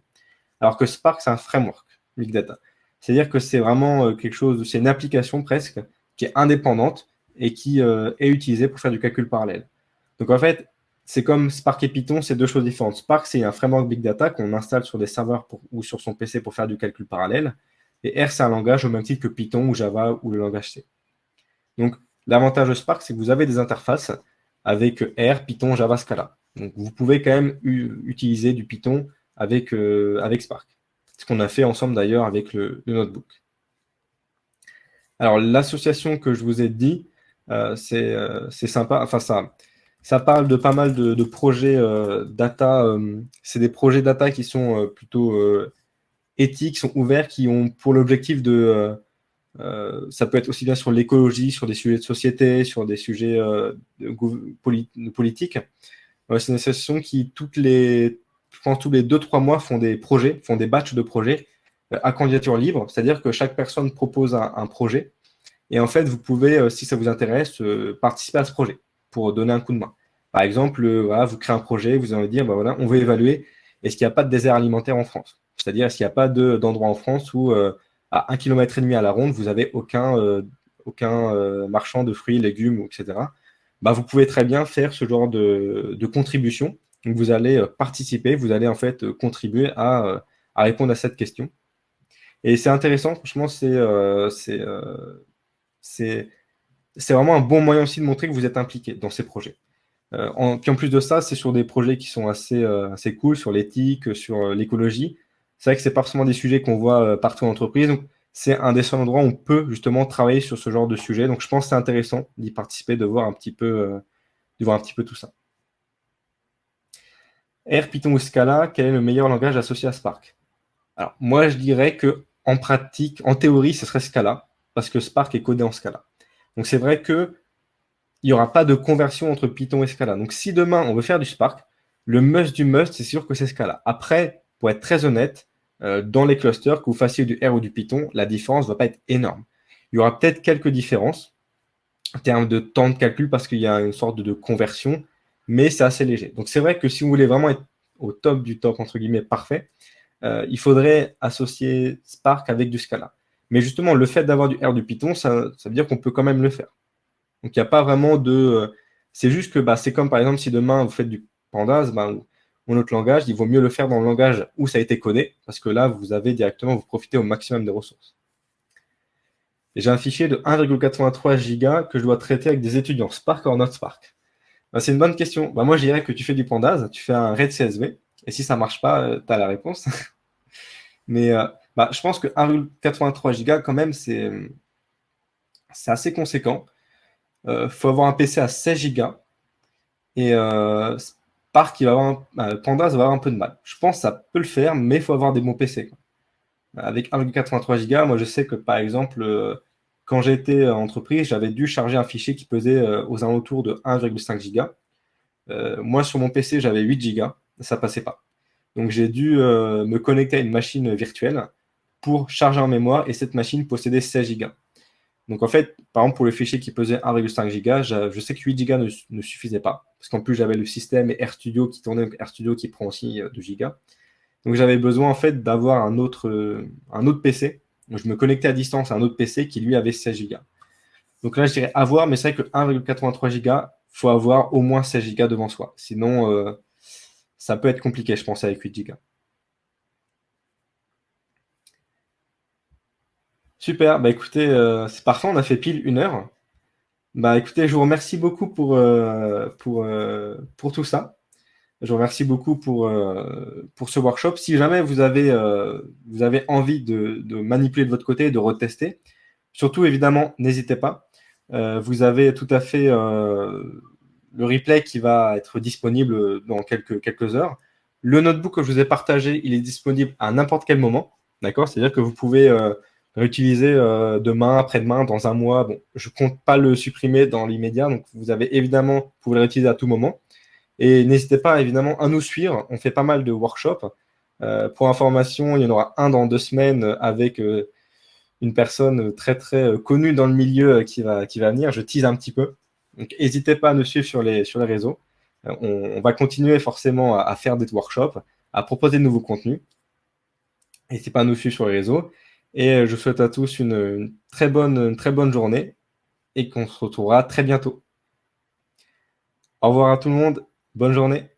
Alors que Spark, c'est un framework Big Data. C'est-à-dire que c'est vraiment quelque chose, c'est une application presque qui est indépendante et qui est utilisée pour faire du calcul parallèle. Donc en fait, c'est comme Spark et Python, c'est deux choses différentes. Spark, c'est un framework Big Data qu'on installe sur des serveurs ou sur son PC pour faire du calcul parallèle. Et R, c'est un langage au même titre que Python ou Java ou le langage C. Donc l'avantage de Spark, c'est que vous avez des interfaces avec R, Python, Java, Scala. Donc vous pouvez quand même utiliser du Python avec Spark. Ce qu'on a fait ensemble d'ailleurs avec le notebook. Alors l'association que je vous ai dit, c'est sympa. Enfin ça parle de pas mal de projets data. C'est des projets data qui sont plutôt éthiques, sont ouverts, qui ont pour l'objectif de... ça peut être aussi bien sur l'écologie, sur des sujets de société, sur des sujets politiques. C'est une association qui, tous les 2-3 mois, font des projets, font des batchs de projets à candidature libre. C'est-à-dire que chaque personne propose un projet. Et en fait, vous pouvez, si ça vous intéresse, participer à ce projet pour donner un coup de main. Par exemple, vous créez un projet, vous allez dire, voilà, on veut évaluer, est-ce qu'il n'y a pas de désert alimentaire en France? C'est-à-dire, est-ce qu'il n'y a pas d'endroit en France où, à 1,5 km à la ronde, vous n'avez aucun marchand de fruits, légumes, etc. Vous pouvez très bien faire ce genre de contribution. Donc, vous allez participer, vous allez en fait contribuer à répondre à cette question. Et c'est intéressant, franchement, c'est vraiment un bon moyen aussi de montrer que vous êtes impliqué dans ces projets. Puis en plus de ça, c'est sur des projets qui sont assez cool, sur l'éthique, sur l'écologie. C'est vrai que c'est pas forcément des sujets qu'on voit partout en entreprise. Donc, c'est un des seuls endroits où on peut justement travailler sur ce genre de sujet. Donc, je pense que c'est intéressant d'y participer, de voir un petit peu tout ça. R, Python ou Scala, quel est le meilleur langage associé à Spark? Alors, moi, je dirais que en pratique, en théorie, ce serait Scala, parce que Spark est codé en Scala. Donc, c'est vrai que il n'y aura pas de conversion entre Python et Scala. Donc, si demain, on veut faire du Spark, le must du must, c'est sûr que c'est Scala. Après, pour être très honnête, dans les clusters, que vous fassiez du R ou du Python, la différence ne va pas être énorme. Il y aura peut-être quelques différences en termes de temps de calcul parce qu'il y a une sorte de conversion, mais c'est assez léger. Donc, c'est vrai que si vous voulez vraiment être au top du top, entre guillemets, parfait, il faudrait associer Spark avec du Scala. Mais justement, le fait d'avoir du R, du Python, ça veut dire qu'on peut quand même le faire. Donc, il n'y a pas vraiment de. C'est juste que c'est comme par exemple si demain vous faites du Pandas ou un autre langage, il vaut mieux le faire dans le langage où ça a été codé, parce que là, vous avez directement, vous profitez au maximum des ressources. Et j'ai un fichier de 1,83 giga que je dois traiter avec des étudiants, Spark or not Spark. C'est une bonne question. Moi, je dirais que tu fais du Pandas, tu fais un RAID CSV, et si ça marche pas, tu as la réponse. Mais je pense que 1,83 giga, quand même, c'est assez conséquent. Faut avoir un PC à 16 gigas. Et Spark, Pandas va avoir un peu de mal. Je pense que ça peut le faire, mais il faut avoir des bons PC, quoi. Avec 1,83 gigas, moi je sais que par exemple, quand j'étais entreprise, j'avais dû charger un fichier qui pesait aux alentours de 1,5 gigas. Moi sur mon PC, j'avais 8 gigas, ça passait pas. Donc j'ai dû me connecter à une machine virtuelle pour charger en mémoire et cette machine possédait 16 gigas. Donc en fait, par exemple, pour le fichier qui pesait 1,5 giga, je sais que 8 gigas ne suffisait pas. Parce qu'en plus, j'avais le système et RStudio qui tournait, donc RStudio qui prend aussi 2 gigas. Donc j'avais besoin en fait d'avoir un autre PC. Donc je me connectais à distance à un autre PC qui lui avait 16 gigas. Donc là, je dirais avoir, mais c'est vrai que 1,83 gigas, il faut avoir au moins 16 gigas devant soi. Sinon, ça peut être compliqué, je pense, avec 8 gigas. Super, écoutez, c'est parfait, on a fait pile 1 heure. Écoutez, je vous remercie beaucoup pour tout ça. Je vous remercie beaucoup pour ce workshop. Si jamais vous avez envie de manipuler de votre côté, de retester, surtout évidemment, n'hésitez pas. Vous avez tout à fait le replay qui va être disponible dans quelques heures. Le notebook que je vous ai partagé, il est disponible à n'importe quel moment. D'accord? C'est-à-dire que vous pouvez réutiliser demain, après-demain, dans un mois. Bon, je ne compte pas le supprimer dans l'immédiat, donc vous pouvez le réutiliser à tout moment. Et n'hésitez pas évidemment à nous suivre. On fait pas mal de workshops. Pour information, il y en aura un dans 2 semaines avec une personne très très connue dans le milieu qui va venir. Je tease un petit peu. Donc n'hésitez pas à nous suivre sur les réseaux. On va continuer forcément à faire des workshops, à proposer de nouveaux contenus. N'hésitez pas à nous suivre sur les réseaux. Et je vous souhaite à tous une très bonne journée et qu'on se retrouvera très bientôt. Au revoir à tout le monde. Bonne journée.